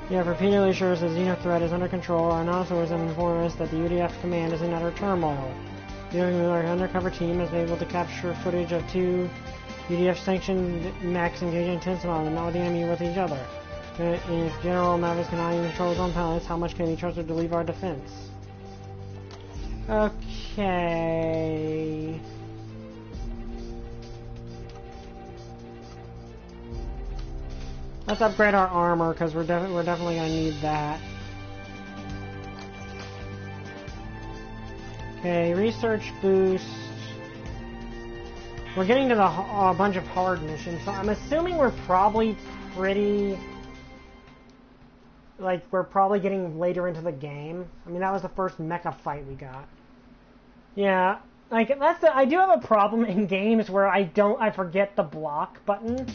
S1: You have repeatedly assured us that the Xeno threat is under control. Our announcers have informed us that the UDF command is in utter turmoil. Our undercover team has been able to capture footage of 2 UDF-sanctioned mechs engaging in intense combat, not with the enemy, with each other. If General Mavis cannot even control his own pilots, how much can he trust her to leave our defense? Okay... Let's upgrade our armor, because we're definitely going to need that. Okay, research boost. We're getting to the bunch of hard missions, so I'm assuming we're probably pretty... Like, we're probably getting later into the game. I mean, that was the first mecha fight we got. Yeah, like, I do have a problem in games where I forget the block button.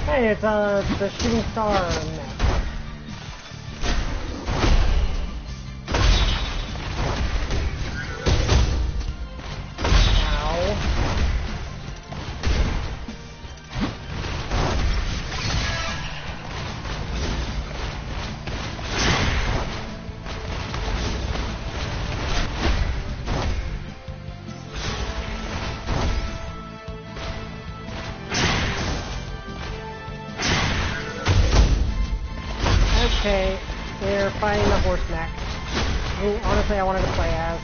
S1: Hey, it's the shooting star mech. Okay, we're fighting the horse mech. Who, honestly, I wanted to play as.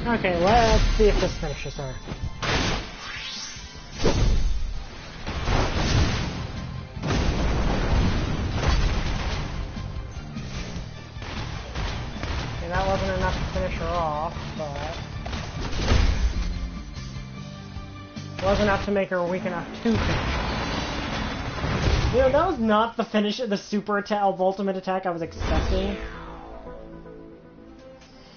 S1: Okay, let's see if this finishes her. Okay, that wasn't enough to finish her off, but... it was enough to make her weak enough to finish her. You know, that was not the finish of the super attack, ultimate attack I was expecting.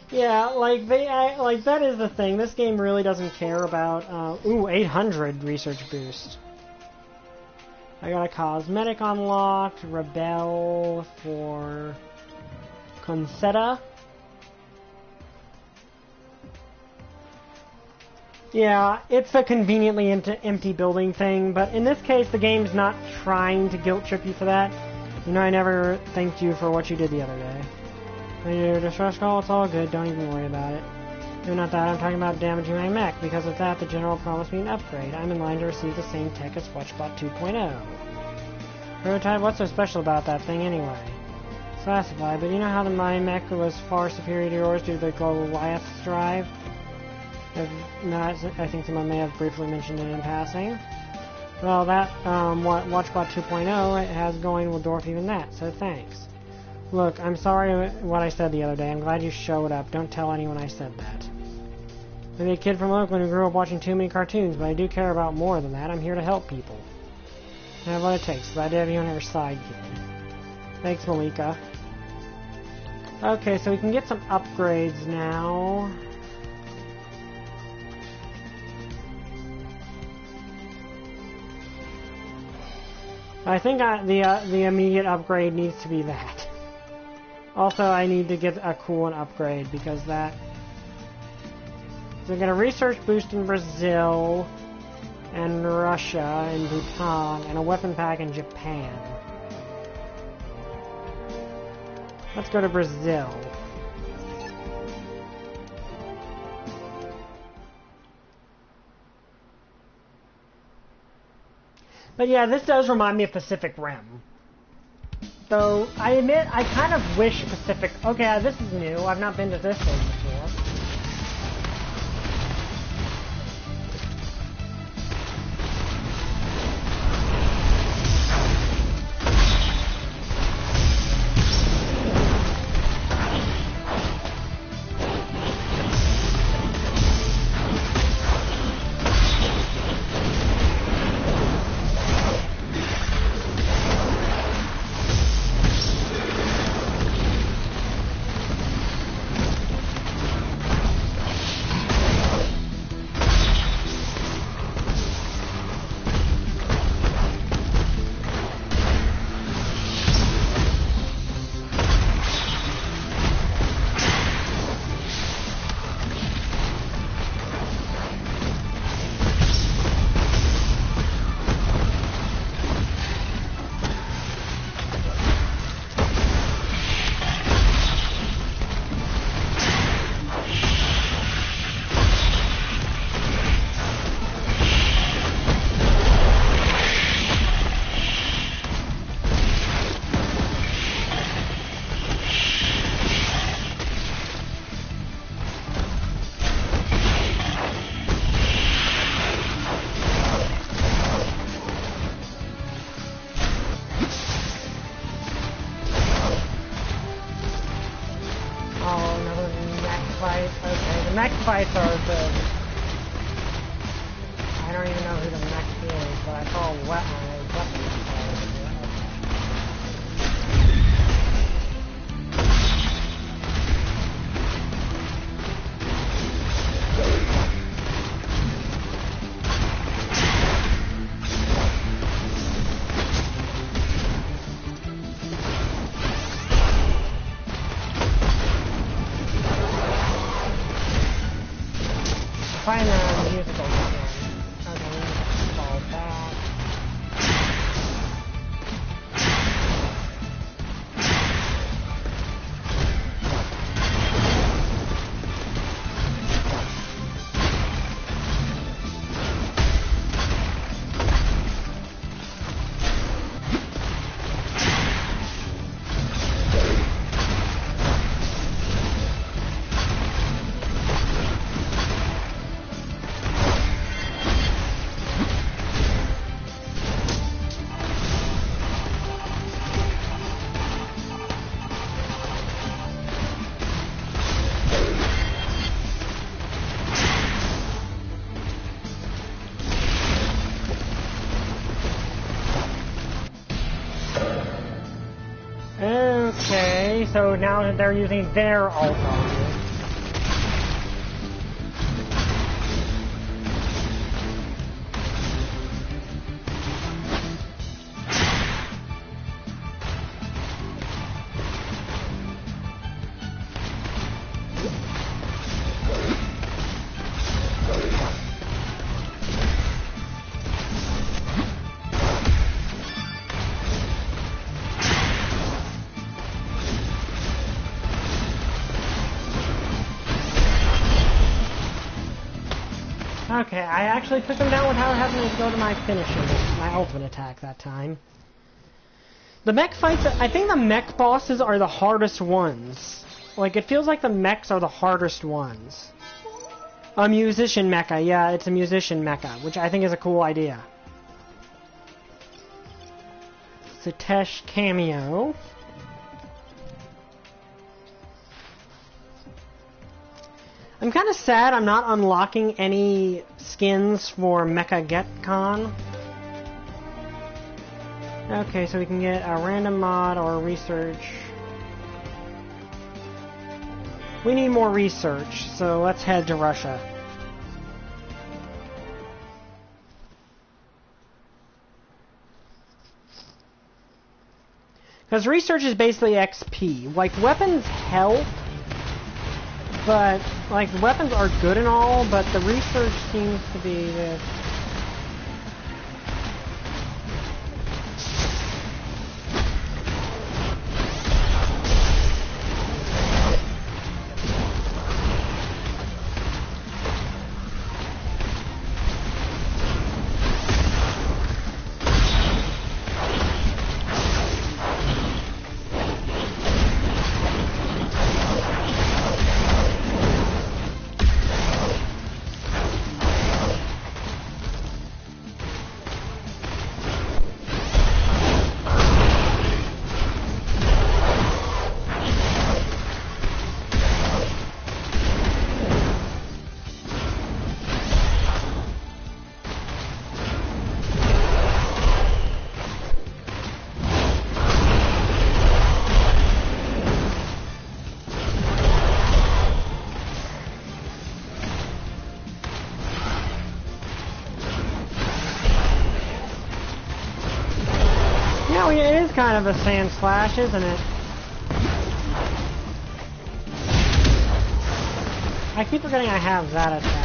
S1: Yeah, like that is the thing. This game really doesn't care about. 800 research boost. I got a cosmetic unlocked. Rebel for Concetta. Yeah, it's a conveniently empty building thing, but in this case, the game's not trying to guilt trip you for that. You know, I never thanked you for what you did the other day. Your distress call, it's all good, don't even worry about it. No, not that, I'm talking about damaging my mech. Because of that, the General promised me an upgrade. I'm in line to receive the same tech as WatchBot 2.0. Prototype, what's so special about that thing anyway? Classified, but you know how my mech was far superior to yours due to the Goliath drive? I think someone may have briefly mentioned it in passing. Well, that, WatchBot 2.0 it has going will dwarf even that, so thanks. Look, I'm sorry what I said the other day. I'm glad you showed up. Don't tell anyone I said that. Maybe a kid from Oakland who grew up watching too many cartoons, but I do care about more than that. I'm here to help people. I have what it takes. Glad to have you on your side, kid. Thanks, Malika. Okay, so we can get some upgrades now. I think the immediate upgrade needs to be that. Also, I need to get a coolant upgrade because that... So I'm going to research boost in Brazil, and Russia, and Bhutan, and a weapon pack in Japan. Let's go to Brazil. But yeah, this does remind me of Pacific Rim. Though, I admit, I kind of wish Pacific... Okay, this is new. I've not been to this place before. Fights are the... I don't even know who the Mech is, but I saw a weapon. Find the musical again. Okay, let's follow that. Okay, so now they're using their alt-on. Okay, I actually took them down without having to go to my finisher, my ultimate attack that time. The mech fights, I think the mech bosses are the hardest ones. Like, it feels like the mechs are the hardest ones. A musician mecha, yeah, it's a musician mecha, which I think is a cool idea. Sitesh cameo. I'm kind of sad I'm not unlocking any skins for Mecha GetCon. Okay, so we can get a random mod or research. We need more research, so let's head to Russia. Because research is basically XP. Like, weapons help, but, like, weapons are good and all, but the research seems to be this. It is kind of a sand slash, isn't it? I keep forgetting I have that attack.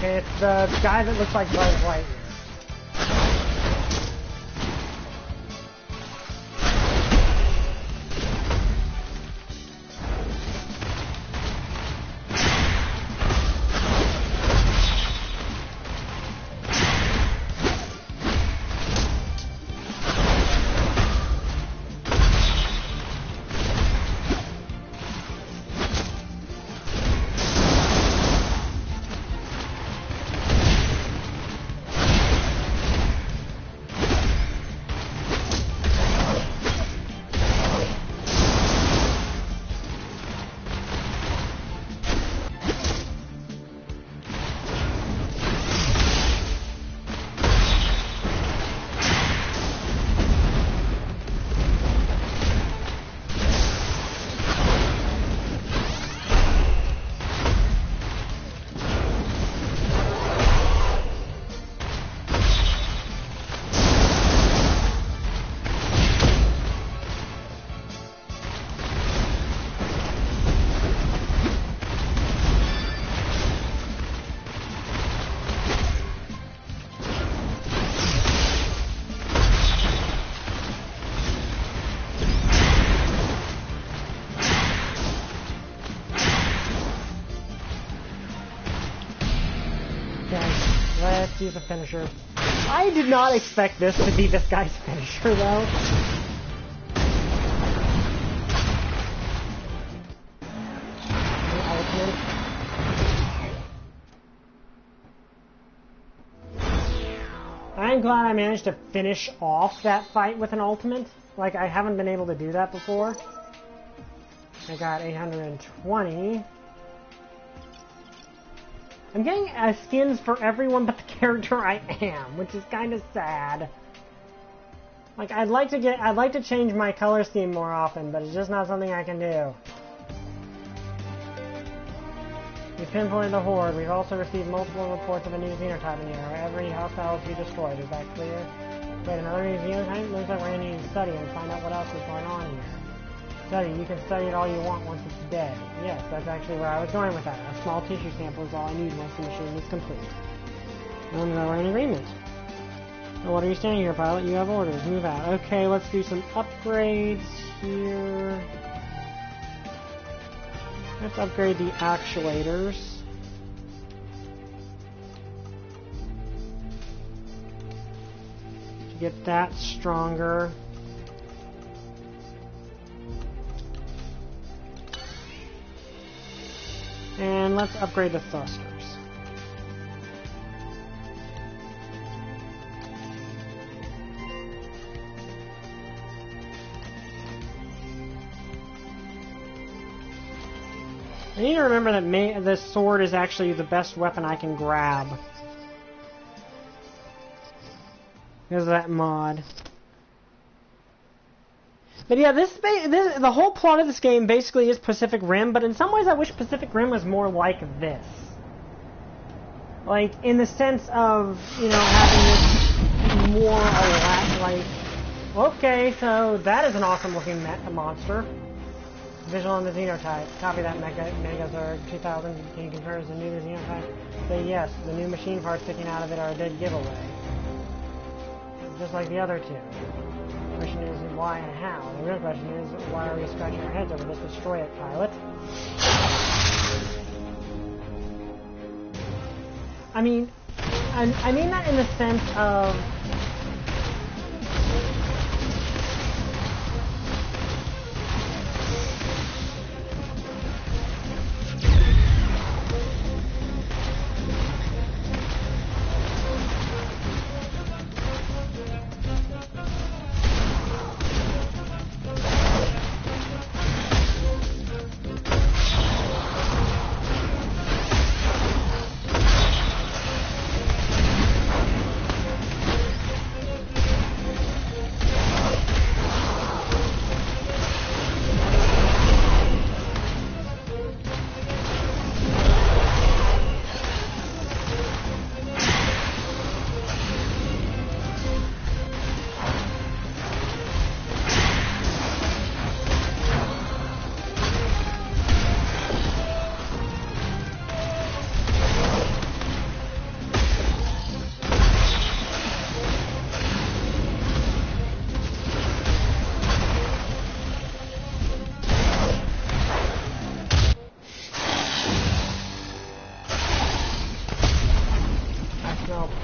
S1: It's the guy that looks like Buzz Lightyear. Let's use a finisher. I did not expect this to be this guy's finisher, though. I'm glad I managed to finish off that fight with an ultimate. Like, I haven't been able to do that before. I got 820. I'm getting skins for everyone but the character I am, which is kind of sad. Like, I'd like to change my color scheme more often, but it's just not something I can do. We pinpointed the horde. We've also received multiple reports of a new xenotype in here. Every hostile is to be destroyed. Is that clear? Wait, another new xenotype? Looks like we're gonna need to study and find out what else is going on here. Study. You can study it all you want once it's dead. Yes, that's actually where I was going with that. A small tissue sample is all I need once the machine is complete. I'm gonna write an agreement. Well, what are you standing here, pilot? You have orders. Move out. Okay, let's do some upgrades here. Let's upgrade the actuators. To get that stronger. And let's upgrade the thrusters. I need to remember that this sword is actually the best weapon I can grab. Because of that mod. But yeah, the whole plot of this game basically is Pacific Rim, but in some ways I wish Pacific Rim was more like this. Like, in the sense of, you know, having this more like... Okay, so that is an awesome looking monster. Visual on the Xenotype. Copy that, Megazord 2000. Can you confirm it's a new Xenotype? Say yes, the new machine parts sticking out of it are a dead giveaway. Just like the other two. The question is why and how. The real question is, why are we scratching our heads over this? Destroy it, pilot. I mean that in the sense of...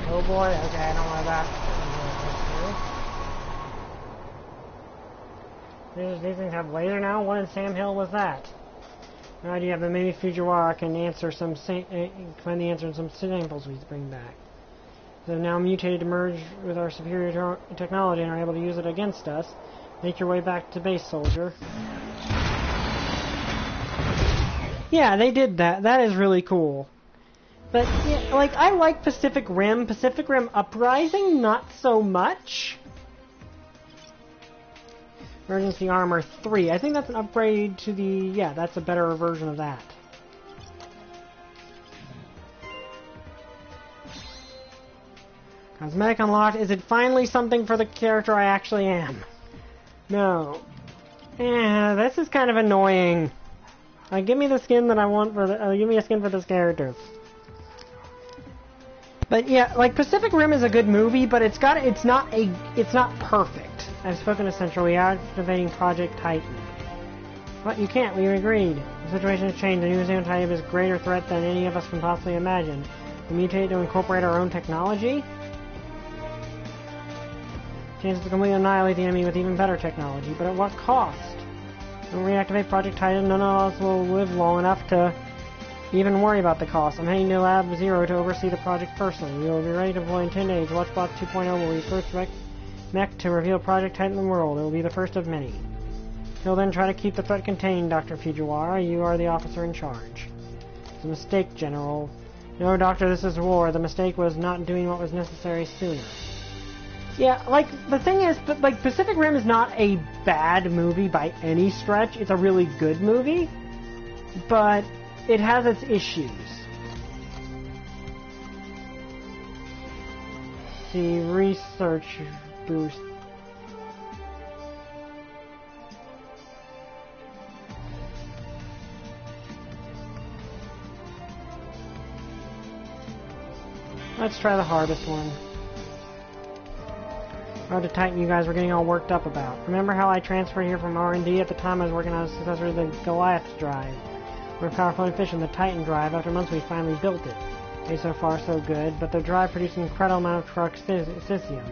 S1: Oh boy, okay, I don't know that. These things have laser now? What in Sam Hill was that? No idea, but maybe Fujiwara can answer find the answer in some samples we bring back. They've now mutated to merge with our superior technology and are able to use it against us. Make your way back to base, soldier. Yeah, they did that. That is really cool. But, yeah, like, I like Pacific Rim. Pacific Rim Uprising, not so much. Emergency Armor 3. I think that's an upgrade to the... Yeah, that's a better version of that. Cosmetic unlocked. Is it finally something for the character I actually am? No. This is kind of annoying. Give me the skin that I want for the... give me a skin for this character. But yeah, like Pacific Rim is a good movie, but it's not perfect. I've spoken to Central. We are activating Project Titan. But you can't. We agreed. The situation has changed. The new Xenotype is a greater threat than any of us can possibly imagine. We mutate to incorporate our own technology. Chances to completely annihilate the enemy with even better technology, but at what cost? When we reactivate Project Titan, none of us will live long enough to even worry about the cost. I'm heading to Lab 0 to oversee the project personally. We will be ready to deploy in 10 days. Watchbox 2.0 will be the first Mech to reveal Project Titan in the world. It will be the first of many. Till then, try to keep the threat contained, Dr. Fujiwara. You are the officer in charge. It's a mistake, General. No, Doctor, this is war. The mistake was not doing what was necessary sooner. Yeah, like, the thing is, like, Pacific Rim is not a bad movie by any stretch. It's a really good movie. But it has its issues. See, research boost. Let's try the hardest one. Road to Titan you guys were getting all worked up about. Remember how I transferred here from R&D? At the time I was working on a successor to the Goliath drive. More powerful and efficient, the Titan drive. After months we finally built it. Okay, so far so good, but the drive produced an incredible amount of truxicium.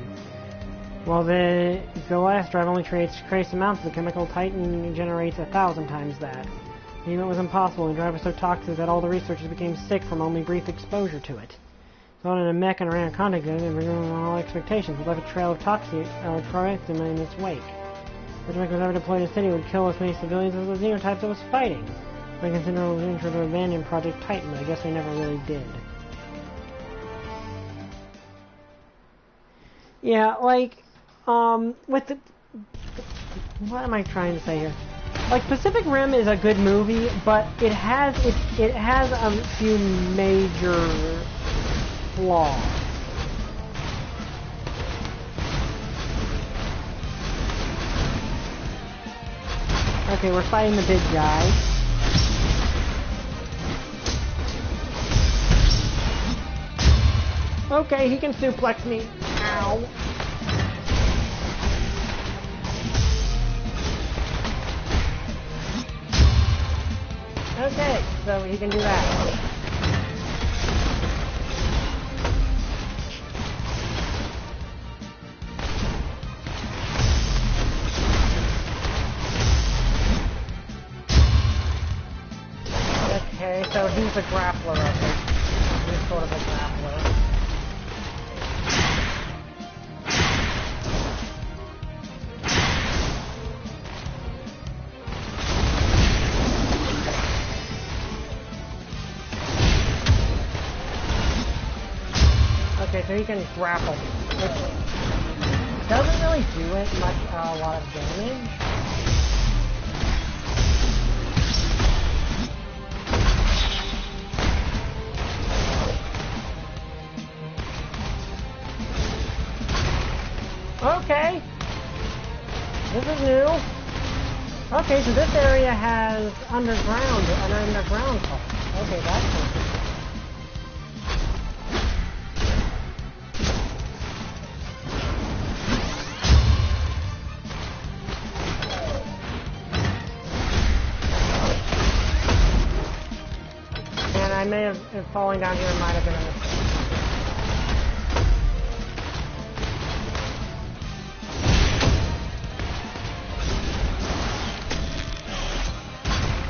S1: While the Goliath drive only creates trace amounts, the chemical Titan generates 1,000 times that. Even it was impossible, the drive was so toxic that all the researchers became sick from only brief exposure to it. So in a Mech and ran a contact with it and removed all expectations. It left a trail of toxin in its wake. If the Mech was ever deployed in the city, it would kill as many civilians as the xenotypes it was fighting. I consider it was into the abandoned Project Titan, but I guess they never really did. Yeah, like, with the... What am I trying to say here? Like, Pacific Rim is a good movie, but it has a few major flaws. Okay, we're fighting the big guy. Okay, he can suplex me. Ow. Okay, so he can do that. Okay, so he's a grappler, I think. He's sort of a grappler. Okay, so he can grapple, which doesn't really do it much, a lot of damage. Okay, this is new. Okay, so this area has an underground part. Okay, that's cool. I may have, if falling down here might have been a mistake.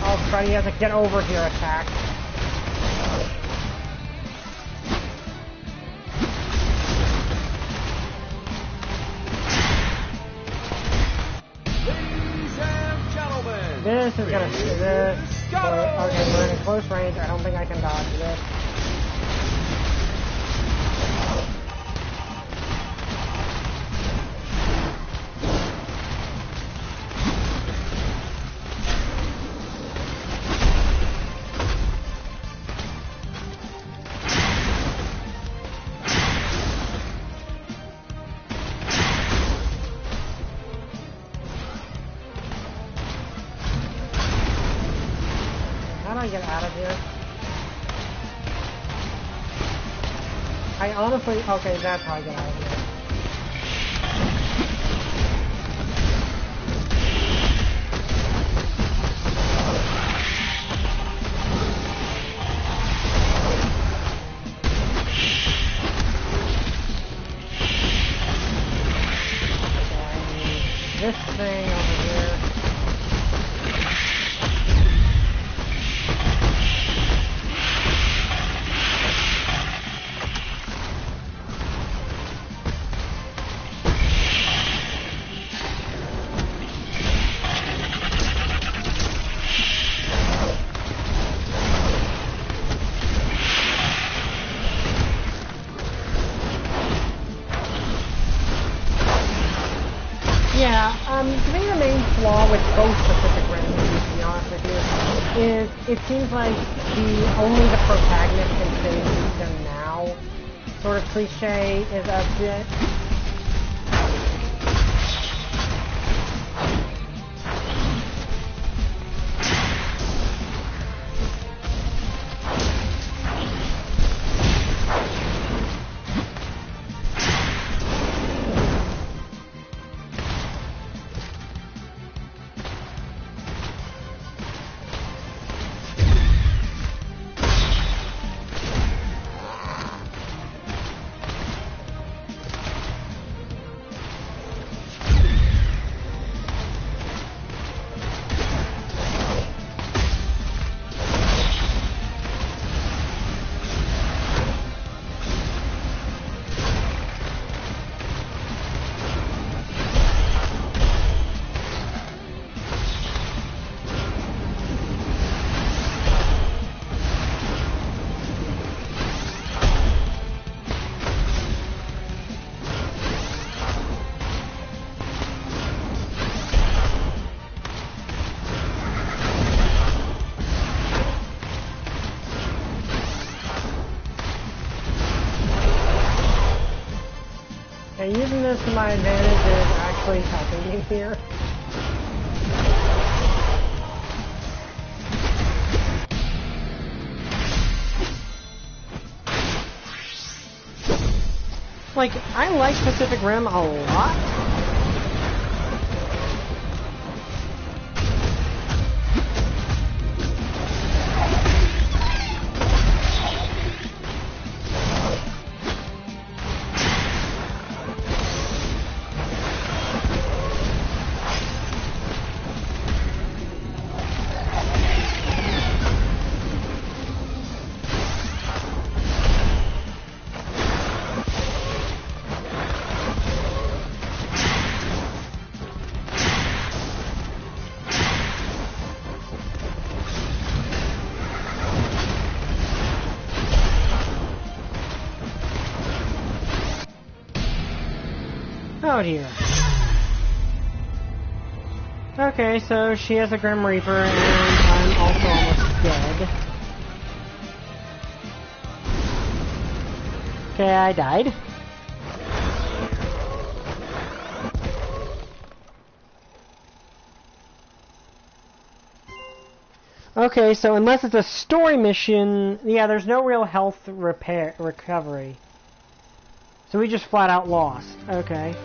S1: Oh, Freddy has a get over here attack.
S2: Ladies and gentlemen,
S1: this is gonna do this. Okay, we're in close range. I don't think I can dodge this. How do I get out of here? I honestly... Okay, that's how I get out of here. Okay, this thing over here. Yeah, to me the main flaw with both Pacific Rim movies, to be honest with you, is it seems like only the protagonist can save them now sort of cliche is a bit... using this to my advantage is actually helping me here. Like, I like Pacific Rim a lot. Oh dear. Okay, so she has a Grim Reaper, and I'm also almost dead. Okay, I died. Okay, so unless it's a story mission, yeah, there's no real health recovery. So we just flat out lost. Okay.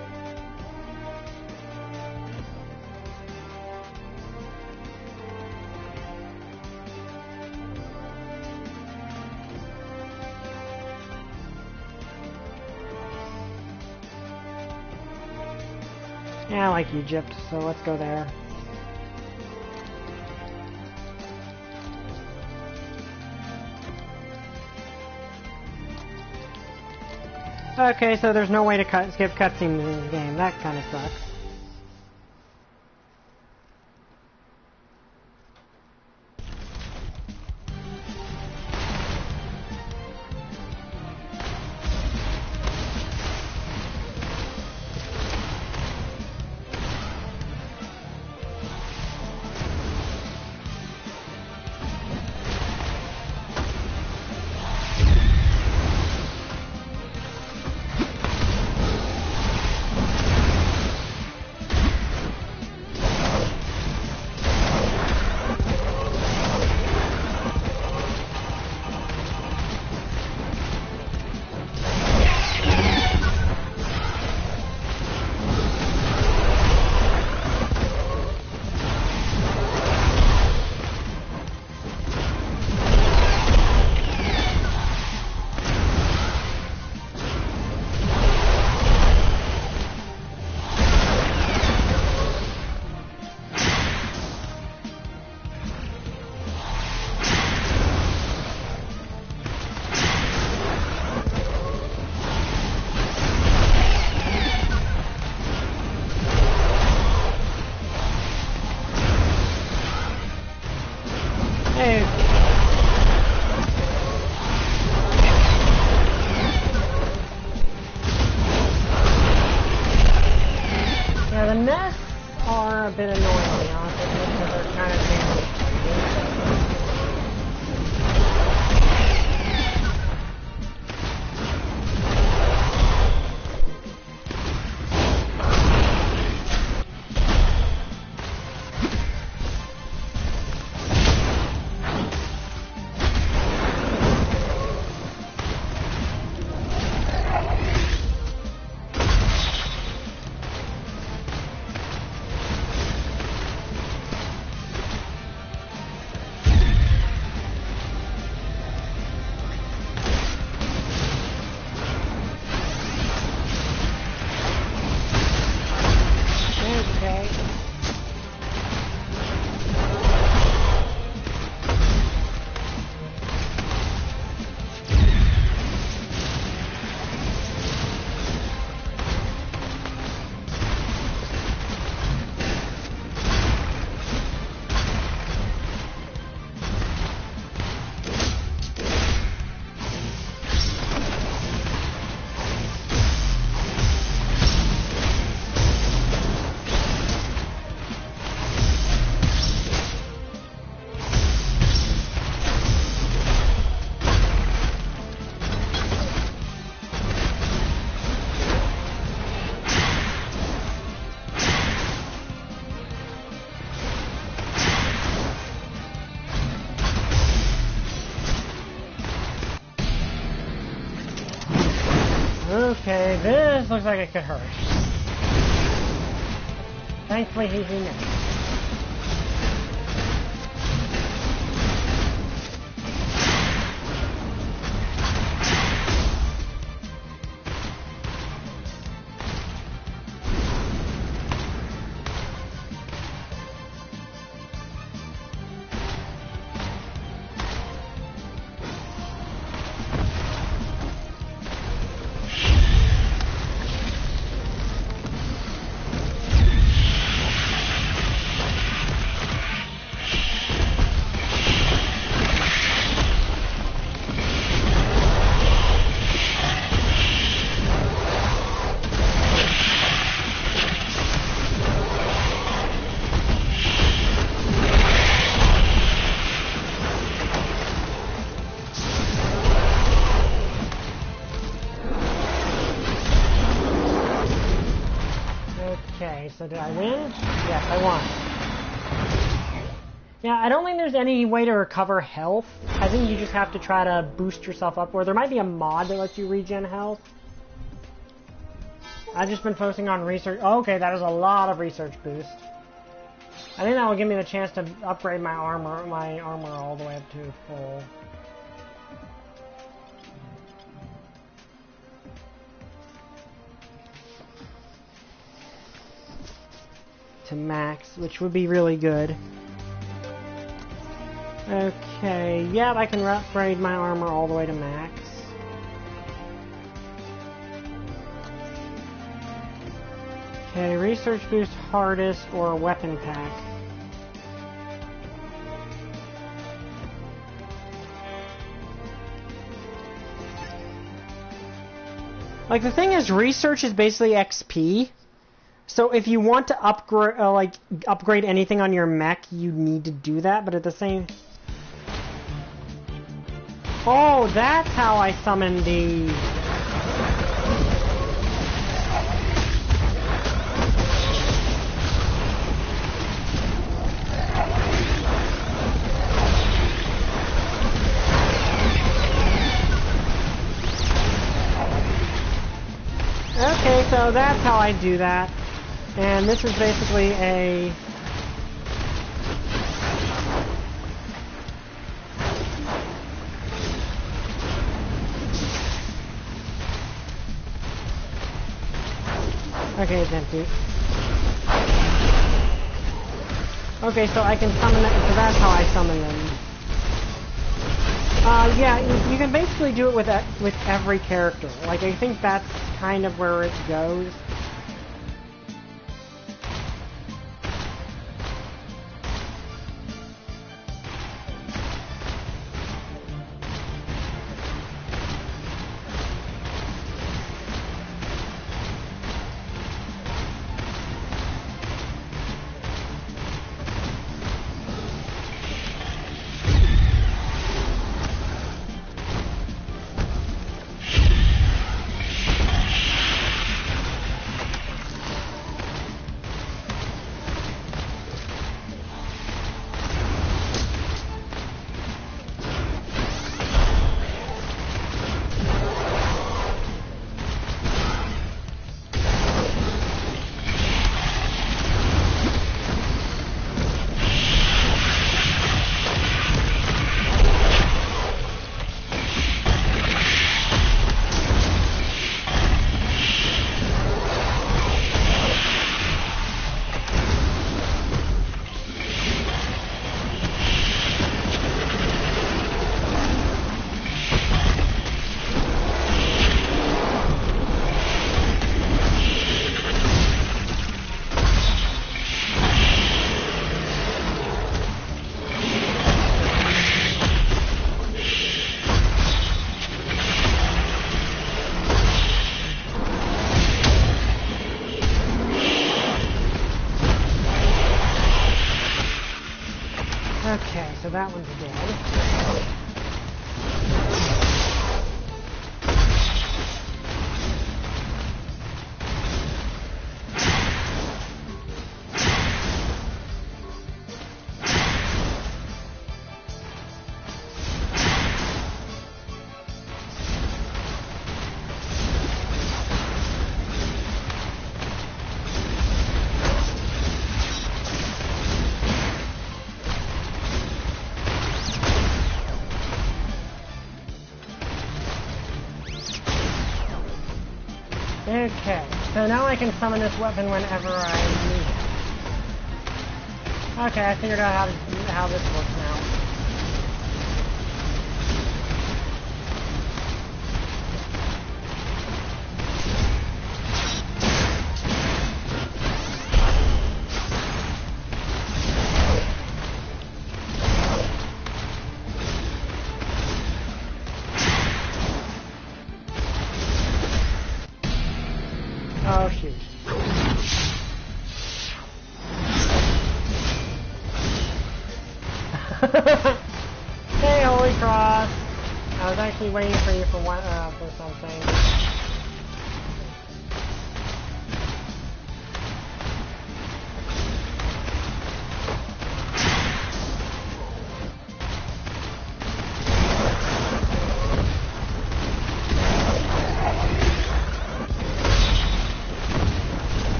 S1: Yeah, I like Egypt, so let's go there. Okay, so there's no way to skip cutscenes in this game. That kind of sucks. Bit annoying, to be honest with you, because they're kind of Okay, this looks like it could hurt. Thankfully, he missed. Okay, so did I win? Yes, I won. Yeah, I don't think there's any way to recover health. I think you just have to try to boost yourself up, or there might be a mod that lets you regen health. I've just been focusing on research. Oh, okay, that is a lot of research boost. I think that will give me the chance to upgrade my armor all the way up to full. To max, which would be really good. Okay, yeah, I can upgrade my armor all the way to max. Okay, research boost hardest or weapon pack. Like, the thing is, research is basically XP. So if you want to upgrade anything on your mech, you need to do that, but at the same... Oh, that's how I summon the... Okay, so that's how I do that. And this is basically a... Okay, it's empty. Okay, so I can summon that, so that's how I summon them. Yeah, you can basically do it with every character. Like, I think that's kind of where it goes. Okay, so that one's dead. Okay, so now I can summon this weapon whenever I need it. Okay, I figured out how this works now. Oh shoot. Hey, Holy Cross! I was actually waiting for you for something.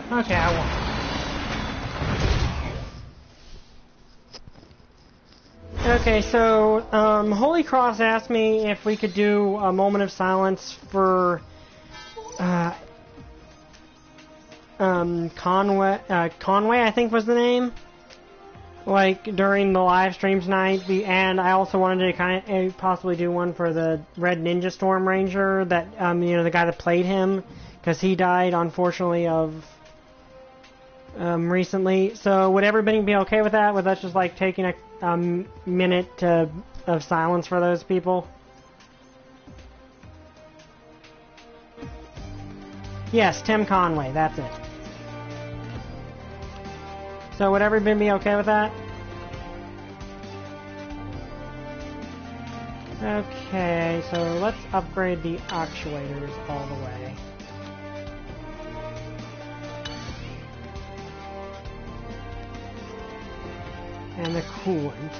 S1: Okay, I won. Okay, so Holy Cross asked me if we could do a moment of silence for Conway, I think was the name. Like during the live stream tonight, and I also wanted to kind of possibly do one for the Red Ninja Storm Ranger that you know, the guy that played him, because he died unfortunately of recently. So would everybody be okay with that? With us just like taking a minute of silence for those people? Yes, Tim Conway, that's it. So would everybody be okay with that? Okay, so let's upgrade the actuators all the way. And the coolant.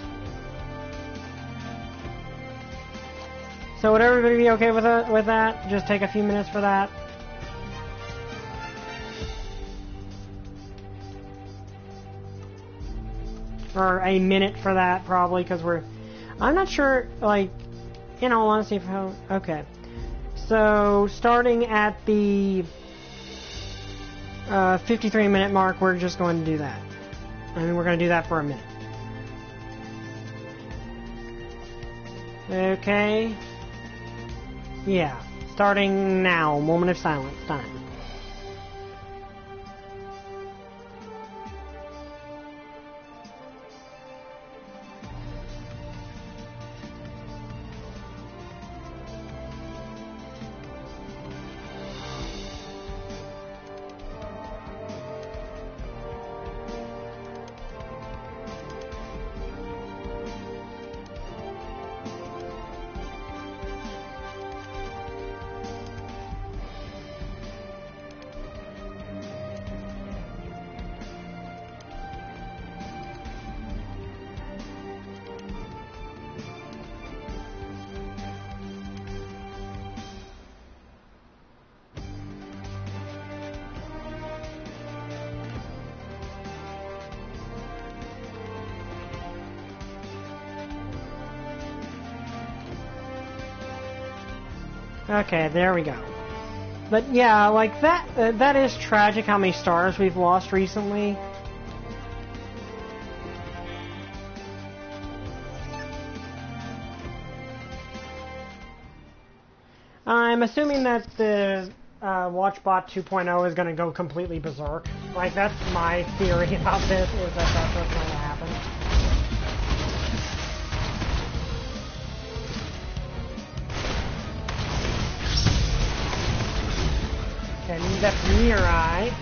S1: So would everybody be okay with that? Just take a few minutes for that. Or a minute for that, probably, because I'm not sure, like, in all honesty, okay. So, starting at the 53-minute mark, we're just going to do that. I mean, we're going to do that for a minute. Okay. Yeah. Starting now. Moment of silence time. Okay, there we go. But yeah, like that is tragic how many stars we've lost recently. I'm assuming that the WatchBot 2.0 is going to go completely berserk. Like, that's my theory about this, is that that's what's going to happen. Okay, that's Mirai.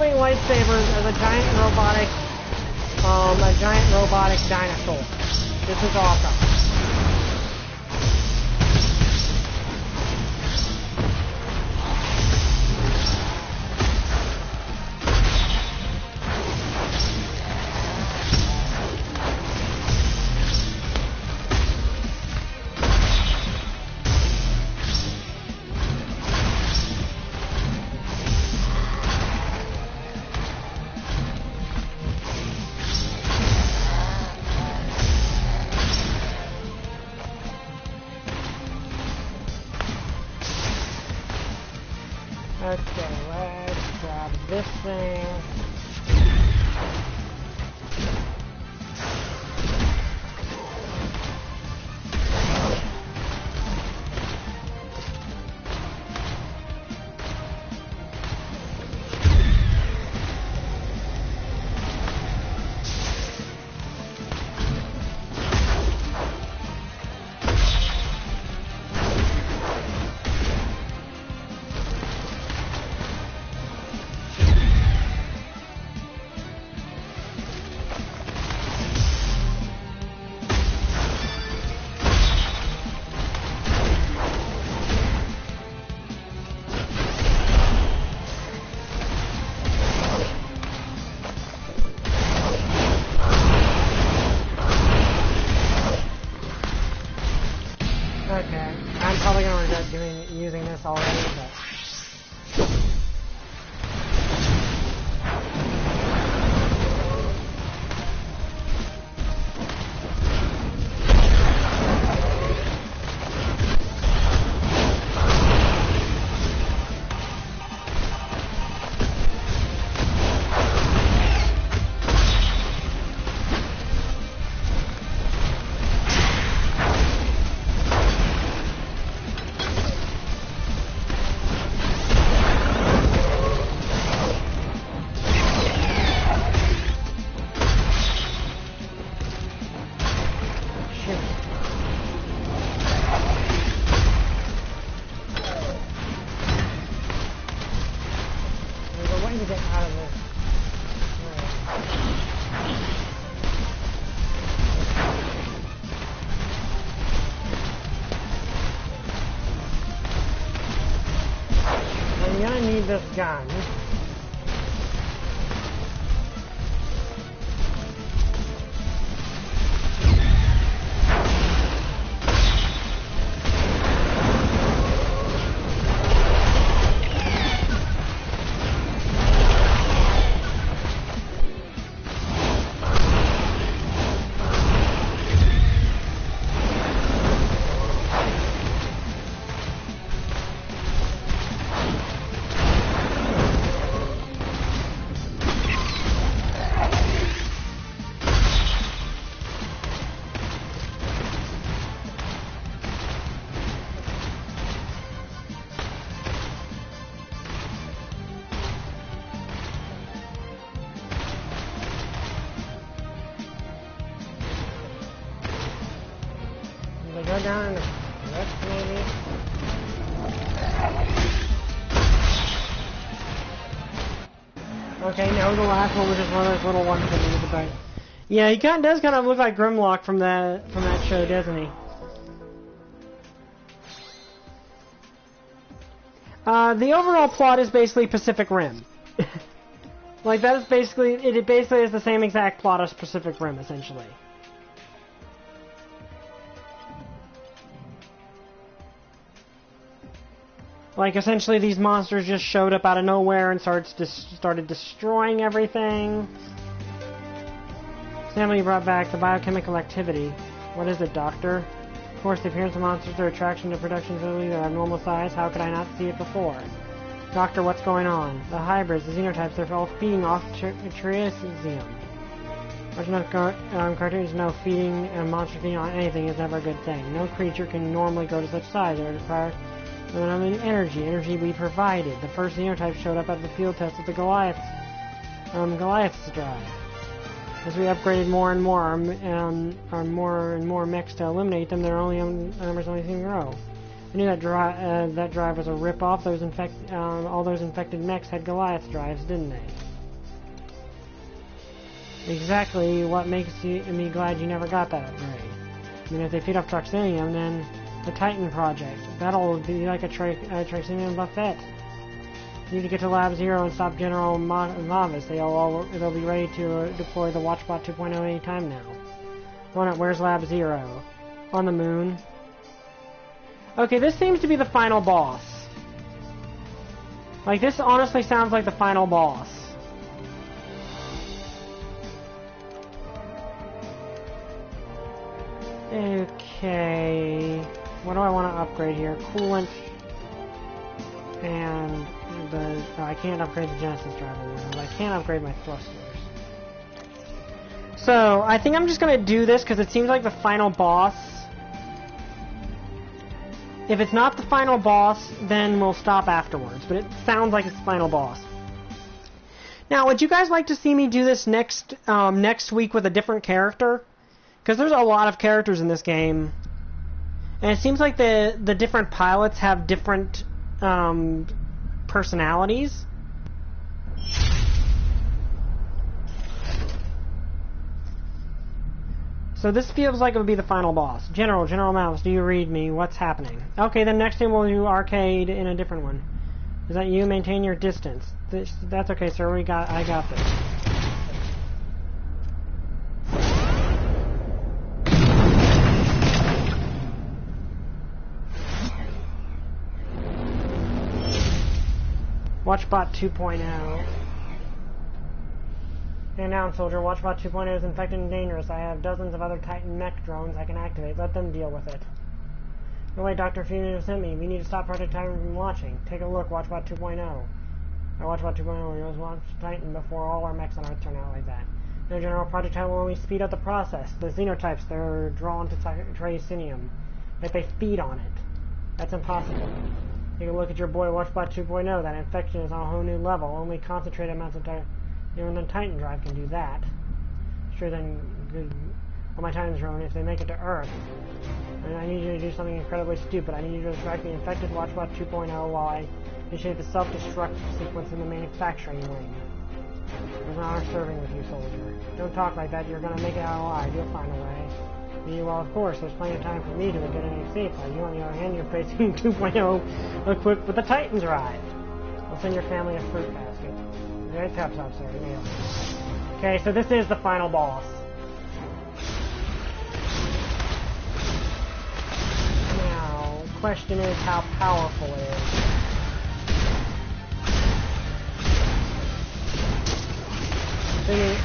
S1: wielding lightsabers as a giant robotic dinosaur. This is awesome. Okay, let's grab this thing. Okay, I'm probably gonna regret using this already, but... I'm gonna need this gun. Go down the left, maybe. Okay, now the last one was just one of those little ones that needed to bite. Yeah, he does kind of look like Grimlock from that show, doesn't he? The overall plot is basically Pacific Rim. Like that is basically it basically is the same exact plot as Pacific Rim, essentially. Like, essentially, these monsters just showed up out of nowhere and started destroying everything. Stanley brought back the biochemical activity. What is it, Doctor? Of course, the appearance of monsters, their attraction to production ability, their abnormal size. How could I not see it before? Doctor, what's going on? The hybrids, the xenotypes, they're all feeding off Triassium. Large enough cartoons know feeding a monster feeding on anything is never a good thing. No creature can normally go to such size. It requires energy we provided. The first xenotype showed up at the field test with the Goliath's drive. As we upgraded more and more mechs to eliminate them, their numbers only seem to grow. I knew that drive was a rip-off. All those infected mechs had Goliath's drives, didn't they? exactly what makes me glad you never got that upgrade. I mean, if they feed off Troxinium, then the Titan Project. That'll be like a Troxinium buffet. You need to get to Lab Zero and stop General Novice. They'll be ready to deploy the Watchbot 2.0 anytime now. Where's Lab Zero? On the moon. Okay, this seems to be the final boss. Like, this honestly sounds like the final boss. Okay, what do I want to upgrade here? Coolant and I can't upgrade the Genesis driver, but I can upgrade my thrusters. So I think I'm just gonna do this because it seems like the final boss. If it's not the final boss, then we'll stop afterwards. But it sounds like it's the final boss. Now, would you guys like to see me do this next week with a different character? Because there's a lot of characters in this game, and it seems like the different pilots have different personalities. So this feels like it would be the final boss. General Mouse, do you read me? What's happening? Okay, then next time we'll do arcade in a different one. Is that you? Maintain your distance. That's okay, sir. I got this. Watchbot 2.0. Stand down, soldier. Watchbot 2.0 is infected and dangerous. I have dozens of other Titan mech drones I can activate. Let them deal with it. No way, Dr. Fusion sent me. We need to stop Project Titan from launching. Take a look, Watchbot 2.0. Watchbot 2.0 we must launch Titan before all our mechs on Earth turn out like that. No, General, Project Titan will only speed up the process. The xenotypes, they're drawn to Tracinium. If they feed on it. That's impossible. Take a look at your boy, Watchbot 2.0. That infection is on a whole new level. Only concentrated amounts of even the Titan drive can do that. Sure, then, all my Titans drone, if they make it to Earth. And I need you to do something incredibly stupid. I need you to distract the infected Watchbot 2.0 while I initiate the self-destruct sequence in the manufacturing wing. It was an honor serving with you, soldier. Don't talk like that. You're gonna make it out alive. You'll find a way. Me, well, of course. There's plenty of time for me to get in safely. You, on the other hand, you're facing 2.0 equipped with the Titan drive. I'll send your family a fruit basket. Very top, sir. Okay, so this is the final boss. Now, the question is how powerful it is. Okay.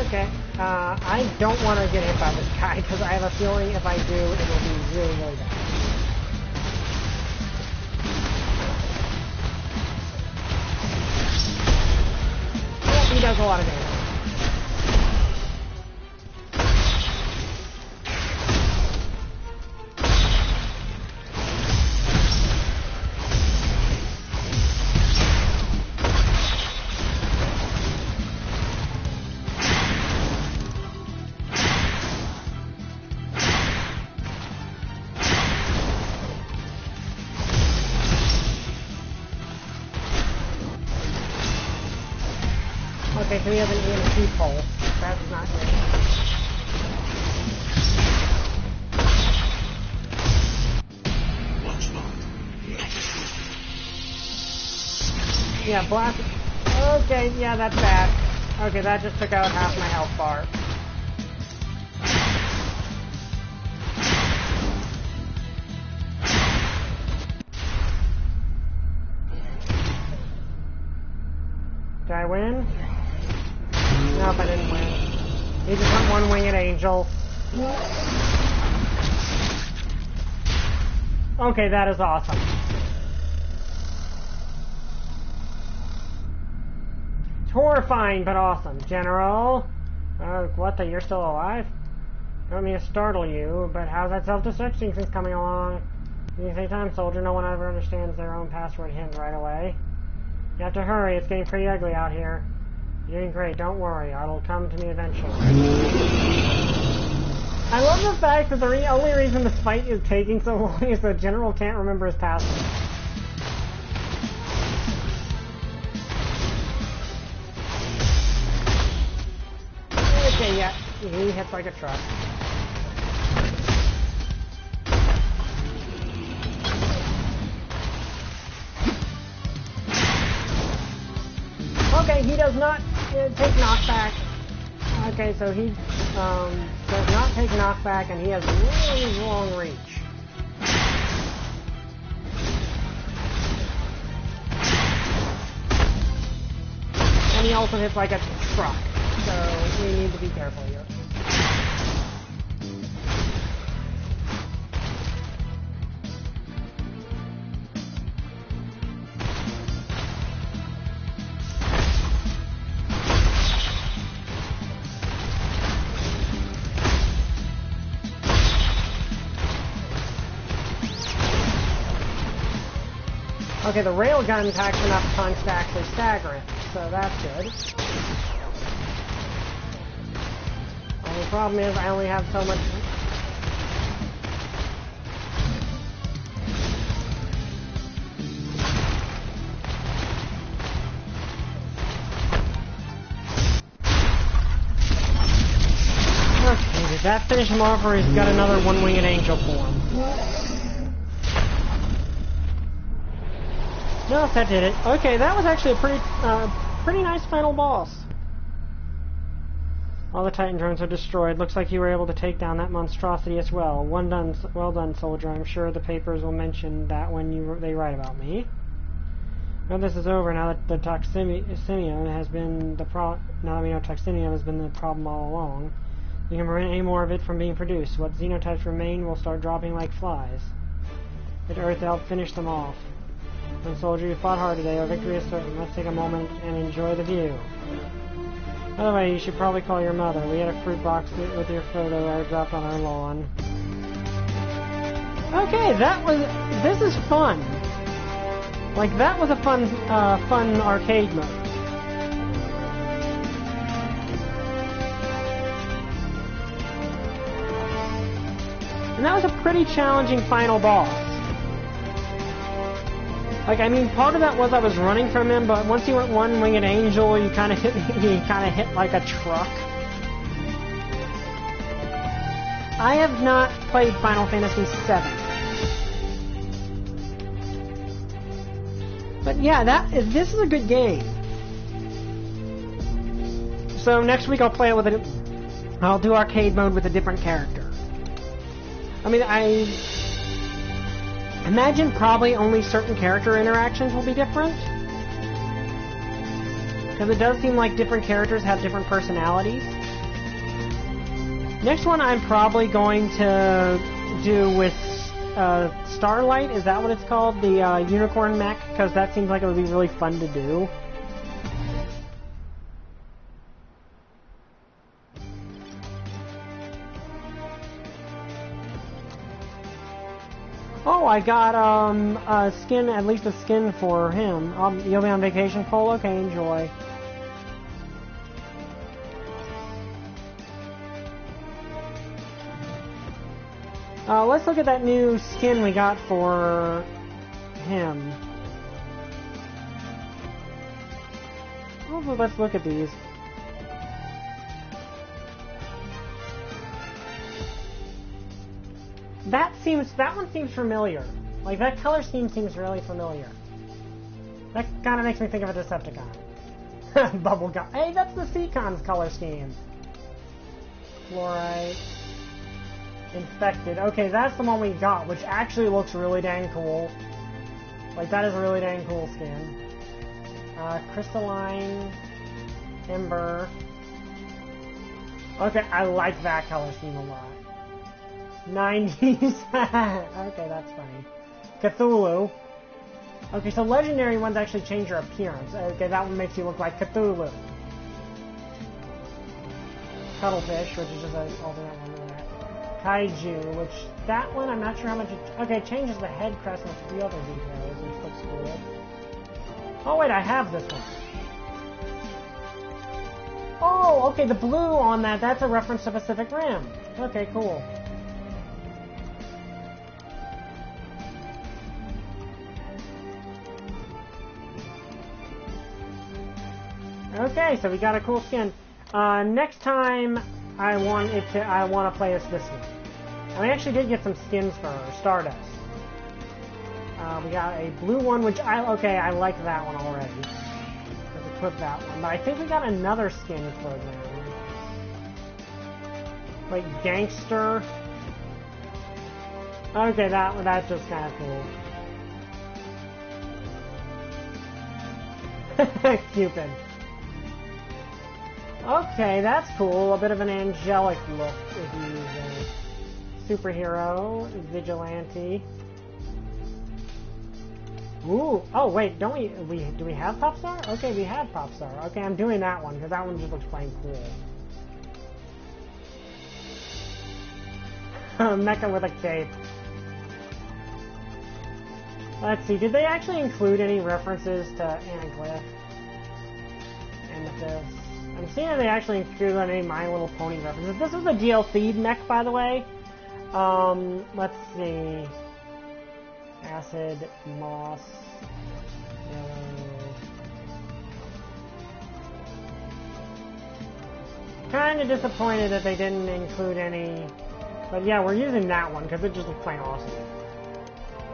S1: Okay. I don't want to get hit by this guy because I have a feeling if I do, it will be really, really bad. He does a lot of damage. Okay, so we have an EMP pole. That's not great. Yeah, blast. Okay, yeah, that's bad. Okay, that just took out half my health bar. Did I win? Nope, I didn't win. He just went one-winged angel. Okay, that is awesome. It's horrifying, but awesome. General? What, you're still alive? I don't mean to startle you, but how's that self-destruction thing coming along? You say time, soldier. No one ever understands their own password hint right away. You have to hurry. It's getting pretty ugly out here. You're doing great, don't worry. It'll come to me eventually. I love the fact that the only reason this fight is taking so long is the general can't remember his password. Okay, yeah, he hits like a truck. Okay, he does not take knockback. Okay, so he does not take knockback, and he has really long reach. And he also hits like a truck, so we need to be careful here. Okay, the railgun packs enough punch to actually stagger it, so that's good. Only problem is I only have so much... Okay, did that finish him off, or he's got another one-winged angel form? No, that did it. Okay, that was actually a pretty nice final boss. All the Titan drones are destroyed. Looks like you were able to take down that monstrosity as well. Well done, soldier. I'm sure the papers will mention that when they write about me. Now this is over. Now that the toxemia has been the problem. Now that we know toxemia has been the problem all along, we can prevent any more of it from being produced. What xenotypes remain will start dropping like flies. Hit Earth to help finish them off. And soldier, you fought hard today. Our victory is certain. Let's take a moment and enjoy the view. By the way, you should probably call your mother. We had a fruit box with your photo I dropped on our lawn. Okay, this is fun. Like, that was a fun arcade mode. And that was a pretty challenging final boss. Like, I mean, part of that was I was running from him, but once he went one-winged angel, you kind of hit like a truck. I have not played Final Fantasy VII. But yeah, this is a good game. So next week I'll play it with I'll do arcade mode with a different character. I mean, I imagine probably only certain character interactions will be different. Because it does seem like different characters have different personalities. Next one I'm probably going to do with Starlight. Is that what it's called? The unicorn mech? Because that seems like it would be really fun to do. Oh, I got a skin, at least a skin for him. You'll be on vacation, Cole? Okay, enjoy. Let's look at that new skin we got for him. Oh, let's look at these. That one seems familiar. Like, that color scheme seems really familiar. That kind of makes me think of a Decepticon. Bubblegum. Hey, that's the Seacon's color scheme. Fluorite. Infected. Okay, that's the one we got, which actually looks really dang cool. Like, that is a really dang cool skin. Crystalline. Ember. Okay, I like that color scheme a lot. 90s. Okay, that's funny. Cthulhu. Okay, so legendary ones actually change your appearance. Okay, that one makes you look like Cthulhu. Cuttlefish, which is just an alternate one of that. Kaiju, which that one I'm not sure how much it... Okay, it changes the head crest and a few other details, which looks cool. Oh wait, I have this one. Oh, okay, the blue on that, that's a reference to Pacific Rim. Okay, cool. Okay, so we got a cool skin. Next time I want to play as this one. And we actually did get some skins for Stardust. We got a blue one, which I like that one already. Let's equip that one. But I think we got another skin for them. Like Gangster. Okay, that's just kind of cool. Cupid. Okay, that's cool. A bit of an angelic look if you use a superhero, vigilante. Ooh, oh wait, do we have Popstar? Okay, we have Popstar. Okay, I'm doing that one because that one just looks plain cool. Mecha with a cape. Let's see, did they actually include any references to Anaglyph? Amethyst. I'm seeing if they actually included any My Little Pony references. This was a DLC mech, by the way. Let's see. Acid, moss, yellow. Kind of disappointed that they didn't include any. But yeah, we're using that one because it just looks plain awesome.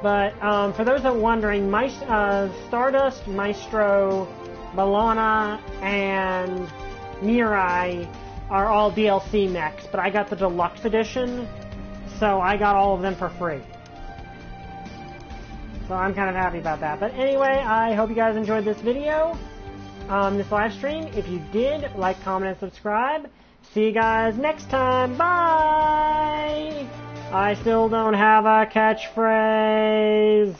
S1: But for those that are wondering, Stardust, Maestro, Milana, and Mirai are all DLC mechs, but I got the deluxe edition, so I got all of them for free. So I'm kind of happy about that. But anyway, I hope you guys enjoyed this video, this live stream. If you did, like, comment, and subscribe. See you guys next time. Bye! I still don't have a catchphrase.